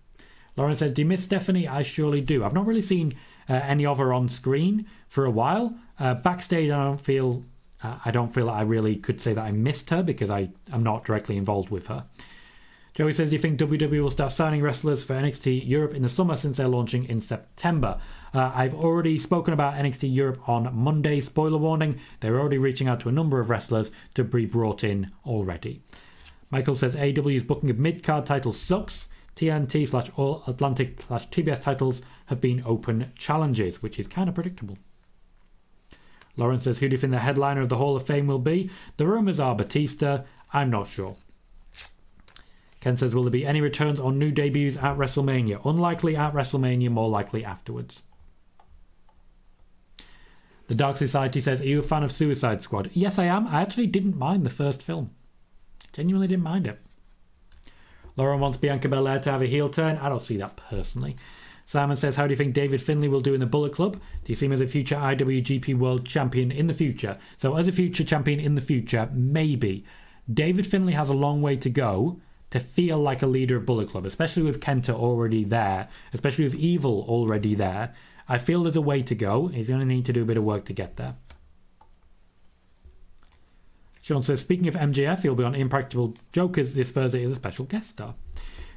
Lauren says, do you miss Stephanie? I surely do. I've not really seen any of her on screen for a while. Backstage, I don't feel that I really could say that I missed her, because I'm not directly involved with her. Joey says, do you think WWE will start signing wrestlers for NXT Europe in the summer, since they're launching in September? I've already spoken about NXT Europe on Monday. Spoiler warning, they're already reaching out to a number of wrestlers to be brought in already. Michael says, AEW's booking of mid-card titles sucks. TNT/All Atlantic/TBS titles have been open challenges, which is kind of predictable. Lauren says, who do you think the headliner of the Hall of Fame will be? The rumours are Batista. I'm not sure. Ken says, will there be any returns or new debuts at WrestleMania? Unlikely at WrestleMania, more likely afterwards. The Dark Society says, are you a fan of Suicide Squad? Yes, I am. I actually didn't mind the first film. Genuinely didn't mind it. Lauren wants Bianca Belair to have a heel turn. I don't see that personally. Simon says, how do you think David Finlay will do in the Bullet Club? Do you see him as a future IWGP World Champion in the future? So as a future champion in the future, maybe. David Finlay has a long way to go to feel like a leader of Bullet Club, especially with Kenta already there, especially with Evil already there. I feel there's a way to go. He's going to need to do a bit of work to get there. Sean says, speaking of MJF, he'll be on Impractical Jokers this Thursday as a special guest star.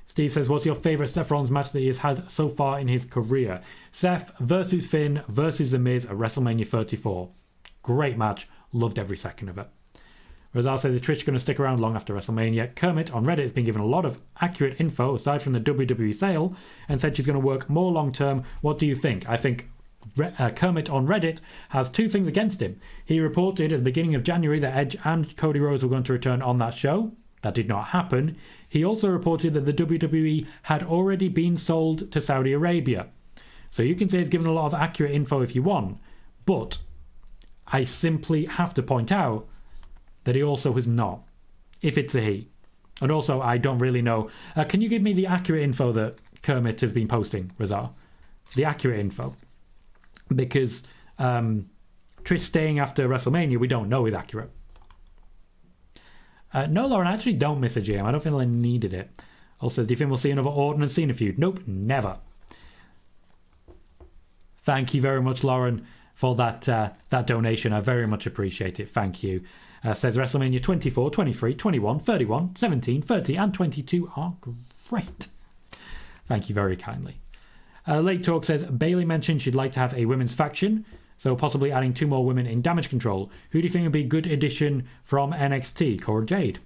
Steve says, what's your favourite Seth Rollins match that he has had so far in his career? Seth versus Finn versus The Miz at WrestleMania 34. Great match. Loved every second of it. Rosal says, is Trish going to stick around long after WrestleMania? Kermit on Reddit has been given a lot of accurate info aside from the WWE sale and said she's going to work more long term. What do you think? I think Kermit on Reddit has two things against him. He reported at the beginning of January that Edge and Cody Rhodes were going to return on that show. That did not happen. He also reported that the WWE had already been sold to Saudi Arabia. So you can say he's given a lot of accurate info if you want, but I simply have to point out that he also has not, if it's a he. And also, I don't really know. Can you give me the accurate info that Kermit has been posting, Razar? The accurate info. Because Trish staying after WrestleMania, we don't know is accurate. No, Lauren, I actually don't miss a GM. I don't feel I needed it. Also says, do you think we'll see another Orton and Cena feud? Nope, never. Thank you very much, Lauren, for that donation. I very much appreciate it. Thank you. Says WrestleMania 24, 23, 21, 31, 17, 30 and 22 are great. Thank you very kindly. Late Talk says, Bayley mentioned she'd like to have a women's faction, so possibly adding 2 more women in Damage Control. Who do you think would be a good addition from NXT? Cora Jade.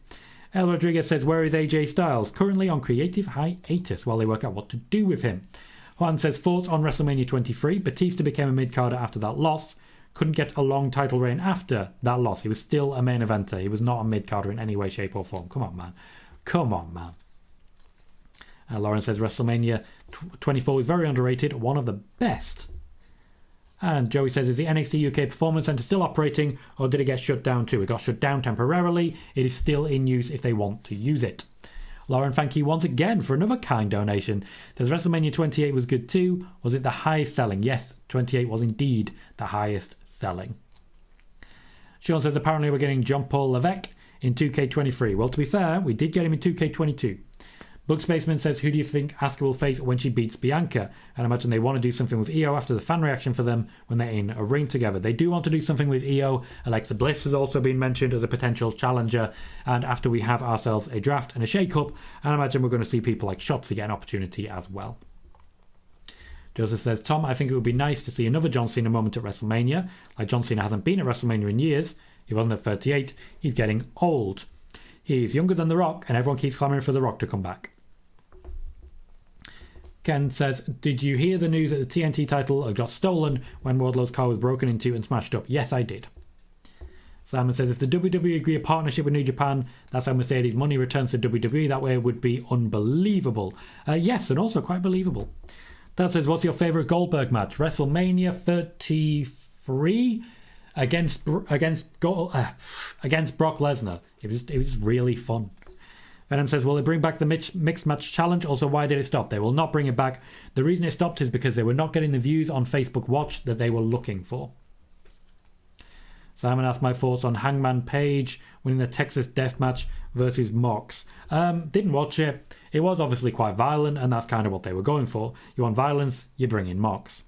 El Rodriguez says, where is AJ Styles? Currently on creative hiatus while they work out what to do with him. Juan says, thoughts on WrestleMania 23. Batista became a mid-carder after that loss. Couldn't get a long title reign after that loss. He was still a main eventer. He was not a mid-carder in any way, shape or form. Come on, man. Come on, man. Lauren says WrestleMania 24 is very underrated. One of the best. And Joey says, is the NXT UK Performance Centre still operating or did it get shut down too? It got shut down temporarily. It is still in use if they want to use it. Lauren, thank you once again for another kind donation. Says WrestleMania 28 was good too. Was it the highest selling? Yes, 28 was indeed the highest selling. Sean says apparently we're getting Jean-Paul Levesque in 2K23. Well, to be fair, we did get him in 2K22. Bug Spaceman says, who do you think Asuka will face when she beats Bianca? And I imagine they want to do something with Io after the fan reaction for them when they're in a ring together. They do want to do something with Io. Alexa Bliss has also been mentioned as a potential challenger. And after we have ourselves a draft and a shake-up, and I imagine we're going to see people like Shotzi get an opportunity as well. Joseph says, Tom, I think it would be nice to see another John Cena moment at WrestleMania. Like John Cena hasn't been at WrestleMania in years. He wasn't at 38. He's getting old. He's younger than The Rock, and everyone keeps clamoring for The Rock to come back. Ken says, did you hear the news that the TNT title got stolen when Wardlow's car was broken into and smashed up? Yes, I did. Simon says, if the WWE agree a partnership with New Japan, that's how Mercedes money returns to WWE. That way it would be unbelievable. Yes, and also quite believable. That says, what's your favourite Goldberg match? WrestleMania 33 against Brock Lesnar. It was really fun. Venom says, will they bring back the mixed match challenge? Also, why did it stop? They will not bring it back. The reason it stopped is because they were not getting the views on Facebook Watch that they were looking for. Simon asked my thoughts on Hangman Page winning the Texas Death Match versus Mox. Didn't watch it. It was obviously quite violent, and that's kind of what they were going for. You want violence, you bring in Mox.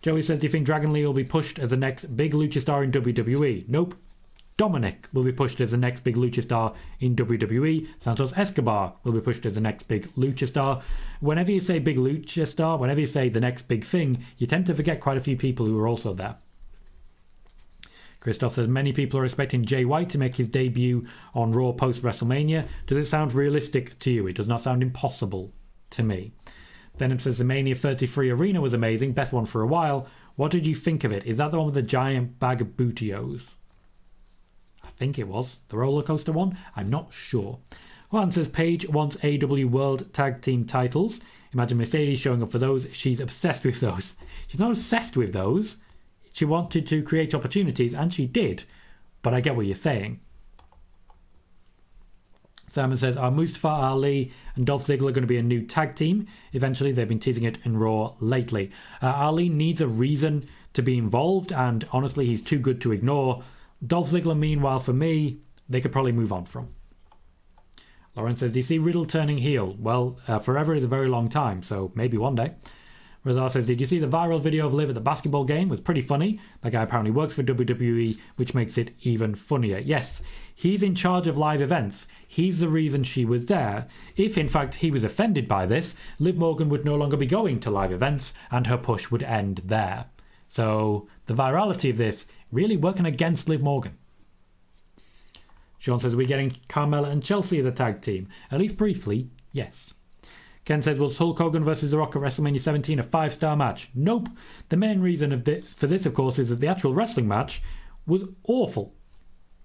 Joey says, do you think Dragon Lee will be pushed as the next big lucha star in WWE? Nope. Dominic will be pushed as the next big lucha star in WWE. Santos Escobar will be pushed as the next big lucha star. Whenever you say big lucha star, whenever you say the next big thing, you tend to forget quite a few people who are also there. Christoph says, many people are expecting Jay White to make his debut on Raw post-WrestleMania. Does it sound realistic to you? It does not sound impossible to me. Venom says, the Mania 33 arena was amazing. Best one for a while. What did you think of it? Is that the one with the giant bag of bootios? I think it was. The roller coaster one? I'm not sure. Juan says Paige wants AEW World Tag Team titles. Imagine Mercedes showing up for those. She's obsessed with those. She's not obsessed with those. She wanted to create opportunities, and she did. But I get what you're saying. Simon says, are Mustafa Ali and Dolph Ziggler going to be a new tag team? Eventually, they've been teasing it in Raw lately. Ali needs a reason to be involved, and honestly, he's too good to ignore. Dolph Ziggler, meanwhile, for me, they could probably move on from. Lauren says, do you see Riddle turning heel? Well, forever is a very long time, so maybe one day. Razar says, did you see the viral video of Liv at the basketball game? It was pretty funny. That guy apparently works for WWE, which makes it even funnier. Yes, he's in charge of live events. He's the reason she was there. If, in fact, he was offended by this, Liv Morgan would no longer be going to live events, and her push would end there. So, the virality of this really working against Liv Morgan. Sean says, we're getting Carmella and Chelsea as a tag team. At least briefly, yes. Ken says, was Hulk Hogan versus The Rock at WrestleMania 17 a 5-star match? Nope. The main reason for this, of course, is that the actual wrestling match was awful.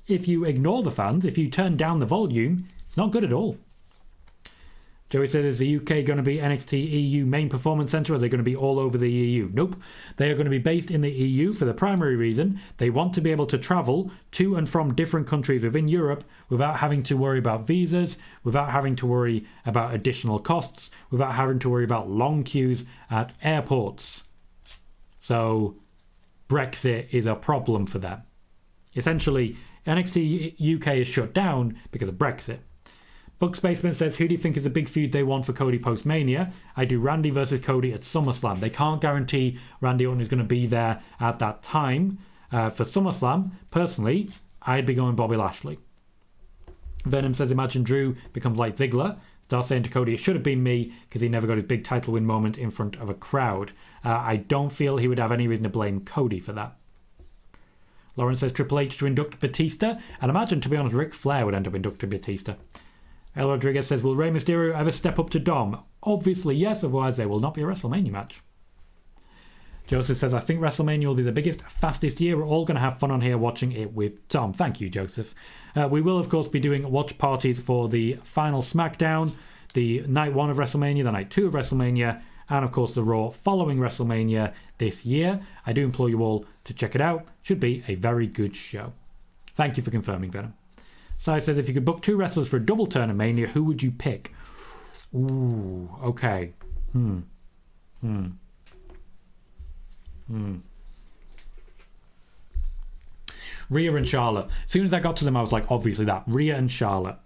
If you ignore the fans, if you turn down the volume, it's not good at all. Joey says, is the UK going to be NXT EU main performance centre, or are they going to be all over the EU? Nope. They are going to be based in the EU for the primary reason they want to be able to travel to and from different countries within Europe without having to worry about visas, without having to worry about additional costs, without having to worry about long queues at airports. So Brexit is a problem for them. Essentially, NXT UK is shut down because of Brexit. Buck Spaceman says, who do you think is the big feud they want for Cody post-Mania? I do Randy versus Cody at SummerSlam. They can't guarantee Randy Orton is going to be there at that time. For SummerSlam, personally, I'd be going Bobby Lashley. Venom says, imagine Drew becomes like Ziggler. Starts saying to Cody, it should have been me because he never got his big title win moment in front of a crowd. I don't feel he would have any reason to blame Cody for that. Lauren says, Triple H to induct Batista. And imagine, to be honest, Ric Flair would end up inducting Batista. El Rodriguez says, will Rey Mysterio ever step up to Dom? Obviously yes, otherwise there will not be a WrestleMania match. Joseph says, I think WrestleMania will be the biggest, fastest year. We're all going to have fun on here watching it with Tom. Thank you, Joseph. We will, of course, be doing watch parties for the final SmackDown, the night 1 of WrestleMania, the night 2 of WrestleMania, and, of course, the Raw following WrestleMania this year. I do implore you all to check it out. Should be a very good show. Thank you for confirming, Venom. Sai says, if you could book 2 wrestlers for a double turn at Mania, who would you pick? Ooh, okay. Rhea and Charlotte. As soon as I got to them, I was like, obviously that. Rhea and Charlotte.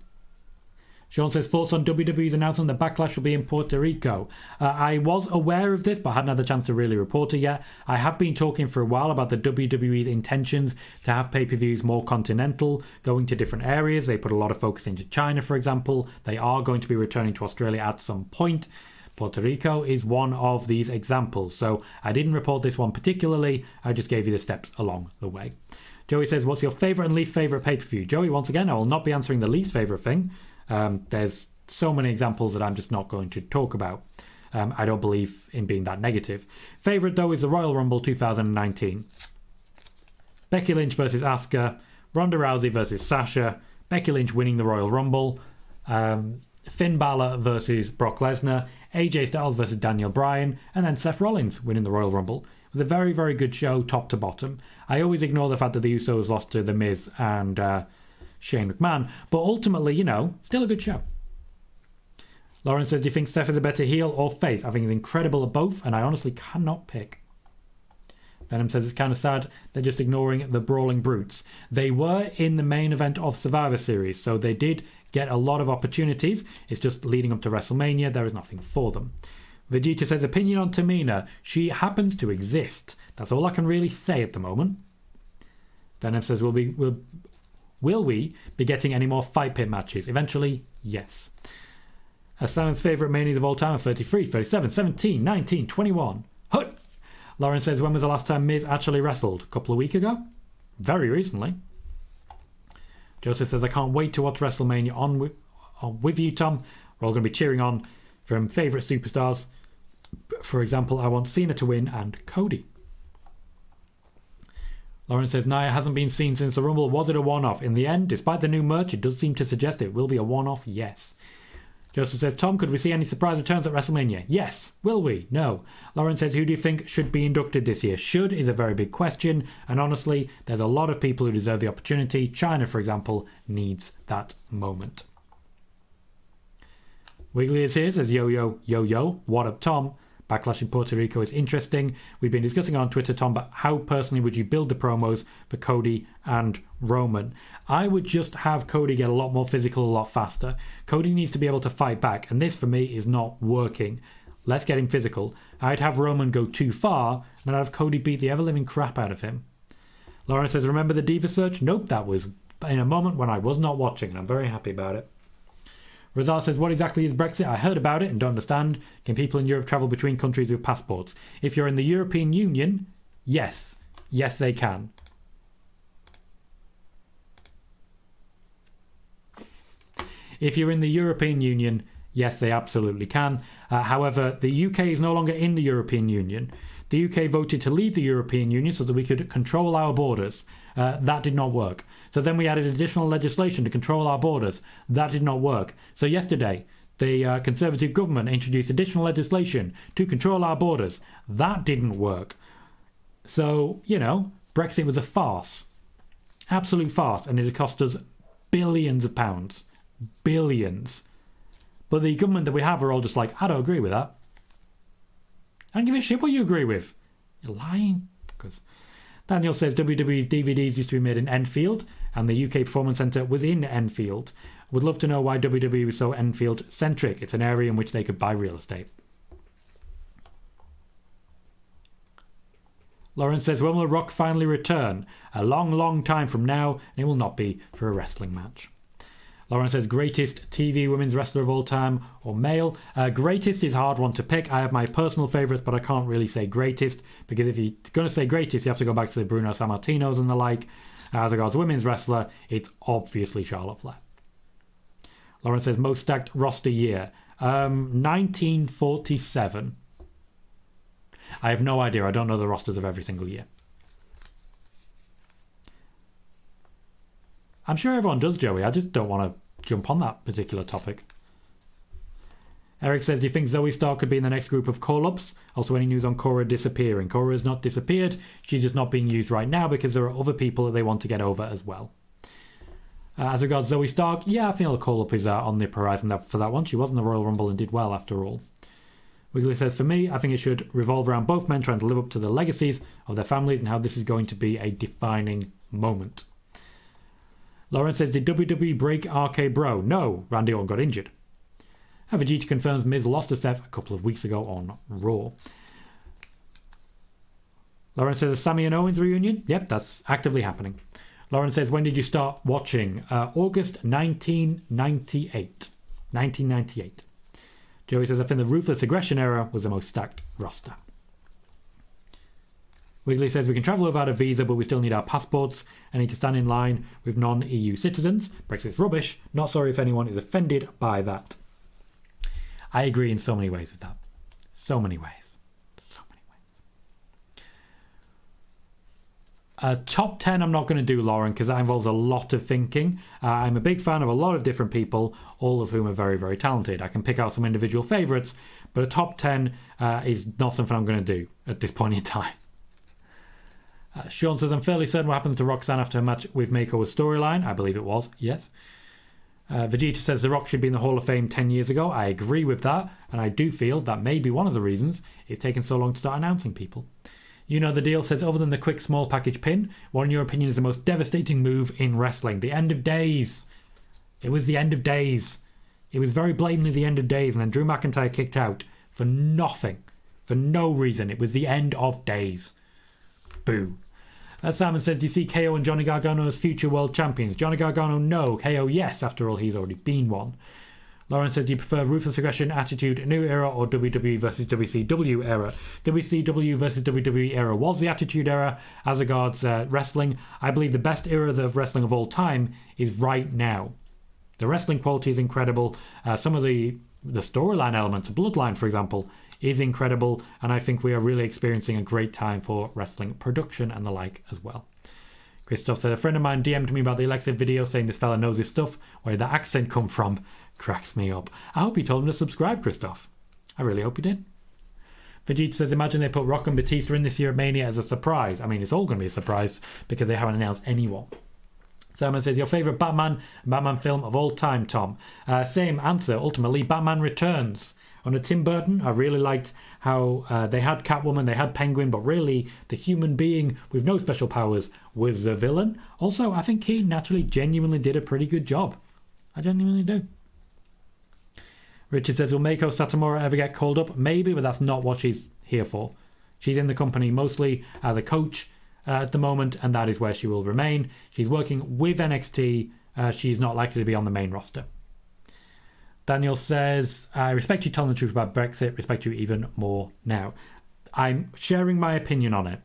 Sean says, thoughts on WWE's announcement that Backlash will be in Puerto Rico. I was aware of this, but hadn't had the chance to really report it yet. I have been talking for a while about the WWE's intentions to have pay-per-views more continental, going to different areas. They put a lot of focus into China, for example. They are going to be returning to Australia at some point. Puerto Rico is one of these examples. So I didn't report this one particularly. I just gave you the steps along the way. Joey says, what's your favourite and least favourite pay-per-view? Joey, once again, I will not be answering the least favourite thing. There's so many examples that I'm just not going to talk about. I don't believe in being that negative. Favourite, though, is the Royal Rumble 2019. Becky Lynch versus Asuka, Ronda Rousey versus Sasha, Becky Lynch winning the Royal Rumble, Finn Balor versus Brock Lesnar, AJ Styles versus Daniel Bryan, and then Seth Rollins winning the Royal Rumble. It was a very, very good show, top to bottom. I always ignore the fact that the Usos lost to The Miz and Shane McMahon, but ultimately, you know, still a good show. Lauren says, do you think Seth is a better heel or face? I think he's incredible at both, and I honestly cannot pick. Venom says, it's kind of sad they're just ignoring the Brawling Brutes. They were in the main event of Survivor Series, so they did get a lot of opportunities. It's just leading up to WrestleMania, there is nothing for them. Vegeta says, opinion on Tamina. She happens to exist. That's all I can really say at the moment. Venom says, will we be getting any more Fight Pit matches? Eventually, yes. Simon's favourite Manias of all time are 33, 37, 17, 19, 21. Hut! Lauren says, when was the last time Miz actually wrestled? A couple of weeks ago? Very recently. Joseph says, I can't wait to watch WrestleMania on with you, Tom. We're all going to be cheering on from favourite superstars. For example, I want Cena to win and Cody. Lauren says, Nia hasn't been seen since the Rumble. Was it a one-off? In the end, despite the new merch, it does seem to suggest it will be a one-off, yes. Joseph says, Tom, could we see any surprise returns at WrestleMania? Yes. Will we? No. Lauren says, who do you think should be inducted this year? Should is a very big question, and honestly, there's a lot of people who deserve the opportunity. China, for example, needs that moment. Wiggly is here, says, yo, what up, Tom? Backlash in Puerto Rico is interesting. We've been discussing on Twitter, Tom, but how personally would you build the promos for Cody and Roman? I would just have Cody get a lot more physical a lot faster. Cody needs to be able to fight back, and this for me is not working. Let's get him physical. I'd have Roman go too far, and I'd have Cody beat the ever-living crap out of him. Lauren says, remember the Diva search? Nope, that was in a moment when I was not watching, and I'm very happy about it. Razar says, what exactly is Brexit? I heard about it and don't understand. Can people in Europe travel between countries with passports? If you're in the European Union, yes. Yes, they can. If you're in the European Union, yes, they absolutely can. However, the UK is no longer in the European Union. The UK voted to leave the European Union so that we could control our borders. That did not work. So then we added additional legislation to control our borders. That did not work. So yesterday, the Conservative government introduced additional legislation to control our borders. That didn't work. So, Brexit was a farce. Absolute farce. And it had cost us billions of pounds. Billions. But the government that we have are all just like, I don't agree with that. I don't give a shit what you agree with. You're lying. Because Daniel says WWE's DVDs used to be made in Enfield, and the UK Performance Centre was in Enfield. Would love to know why WWE was so Enfield-centric. It's an area in which they could buy real estate. Lauren says, when will Rock finally return? A long, long time from now, and it will not be for a wrestling match. Lauren says, greatest TV women's wrestler of all time or male? Greatest is a hard one to pick. I have my personal favourites, but I can't really say greatest, because if you're going to say greatest, you have to go back to the Bruno Sammartinos and the like. As regards women's wrestler, it's obviously Charlotte Flair. Lauren says, most stacked roster year? 1947. I have no idea. I don't know the rosters of every single year. I'm sure everyone does, Joey. I just don't want to jump on that particular topic. Eric says, do you think Zoe Stark could be in the next group of call-ups? Also, any news on Cora disappearing? Cora has not disappeared. She's just not being used right now because there are other people that they want to get over as well. As regards Zoe Stark, yeah, I feel a call-up is on the horizon for that one. She was in the Royal Rumble and did well after all. Wiggly says, for me, I think it should revolve around both men trying to live up to the legacies of their families and how this is going to be a defining moment. Lauren says, did WWE break RK Bro? No, Randy Orton got injured. Vegeta confirms Miz lost to Seth a couple of weeks ago on Raw. Lauren says, a Sami and Owens reunion? Yep, that's actively happening. Lauren says, when did you start watching? August 1998. 1998. Joey says, I think the Ruthless Aggression era was the most stacked roster. Wiggly says, we can travel without a visa, but we still need our passports. I need to stand in line with non-EU citizens. Brexit's rubbish. Not sorry if anyone is offended by that. I agree in so many ways with that. So many ways. So many ways. Top 10 I'm not going to do, Lauren, because that involves a lot of thinking. I'm a big fan of a lot of different people, all of whom are very, very talented. I can pick out some individual favourites, but a top 10 is not something I'm going to do at this point in time. Sean says, I'm fairly certain what happened to Roxanne after her match with Mako was storyline. I believe it was, yes. Vegeta says The Rock should be in the Hall of Fame 10 years ago. I agree with that, and I do feel that may be one of the reasons it's taken so long to start announcing people. You know the deal says, other than the quick small package pin, what in your opinion is the most devastating move in wrestling? The end of days. It was the end of days. It was very blatantly the end of days, and then Drew McIntyre kicked out for nothing. For no reason. It was the end of days. Boo. Simon says, do you see KO and Johnny Gargano as future world champions? Johnny Gargano, no. KO, yes. After all, he's already been one. Lauren says, do you prefer Ruthless Aggression, Attitude, New Era, or WWE versus WCW era? WCW versus WWE era was the Attitude era. As regards wrestling, I believe the best era of wrestling of all time is right now. The wrestling quality is incredible. Some of the storyline elements, Bloodline, for example, is incredible, and I think we are really experiencing a great time for wrestling production and the like as well. Christoph said, a friend of mine DM'd me about the Alexa video saying this fella knows his stuff. Where did that accent come from? Cracks me up. I hope you told him to subscribe, Christoph. I really hope you did. Vegeta says, imagine they put Rock and Batista in this year at Mania as a surprise. I mean, it's all going to be a surprise because they haven't announced anyone. Simon says, your favourite Batman film of all time, Tom? Same answer. Ultimately, Batman Returns. Under Tim Burton, I really liked how they had Catwoman, they had Penguin, but really the human being with no special powers was the villain. Also, I think he naturally genuinely did a pretty good job. I genuinely do. Richard says, will Meiko Satomura ever get called up? Maybe, but that's not what she's here for. She's in the company mostly as a coach at the moment, and that is where she will remain. She's working with NXT. She's not likely to be on the main roster. Daniel says, I respect you telling the truth about Brexit, respect you even more now. I'm sharing my opinion on it.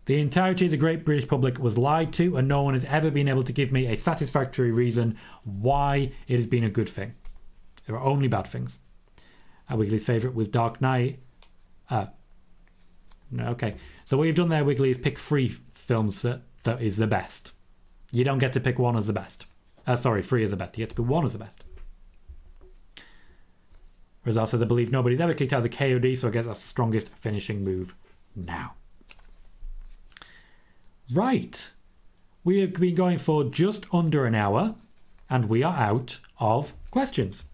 The entirety of the great British public was lied to, and no one has ever been able to give me a satisfactory reason why it has been a good thing. There are only bad things. Wiggly's favourite was Dark Knight. Okay. So what you've done there, Wiggly, is pick 3 films that is the best. You don't get to pick one as the best. 3 as the best. You get to pick one as the best. Rizal says, I believe nobody's ever kicked out of the KOD, so I guess that's the strongest finishing move now. Right. We have been going for just under an hour, and we are out of questions.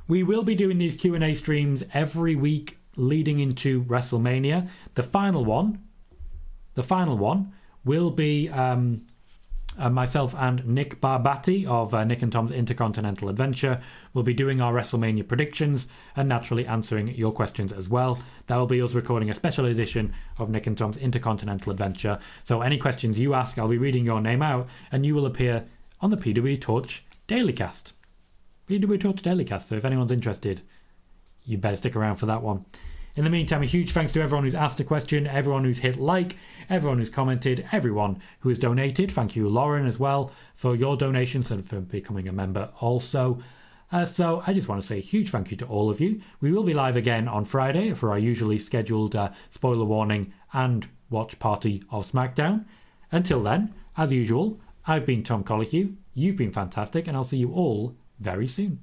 We will be doing these Q&A streams every week leading into WrestleMania. The final one will be myself and Nick Barbati of Nick and Tom's Intercontinental Adventure. We'll be doing our WrestleMania predictions and naturally answering your questions as well. That will be us recording a special edition of Nick and Tom's Intercontinental Adventure. So any questions you ask, I'll be reading your name out and you will appear on the PWTorch Dailycast. PWTorch Dailycast. So if anyone's interested, you better stick around for that one. In the meantime, a huge thanks to everyone who's asked a question, everyone who's hit like, everyone who's commented, everyone who has donated. Thank you, Lauren, as well, for your donations and for becoming a member also. So I just want to say a huge thank you to all of you. We will be live again on Friday for our usually scheduled spoiler warning and watch party of SmackDown. Until then, as usual, I've been Tom Colohue, you've been fantastic, and I'll see you all very soon.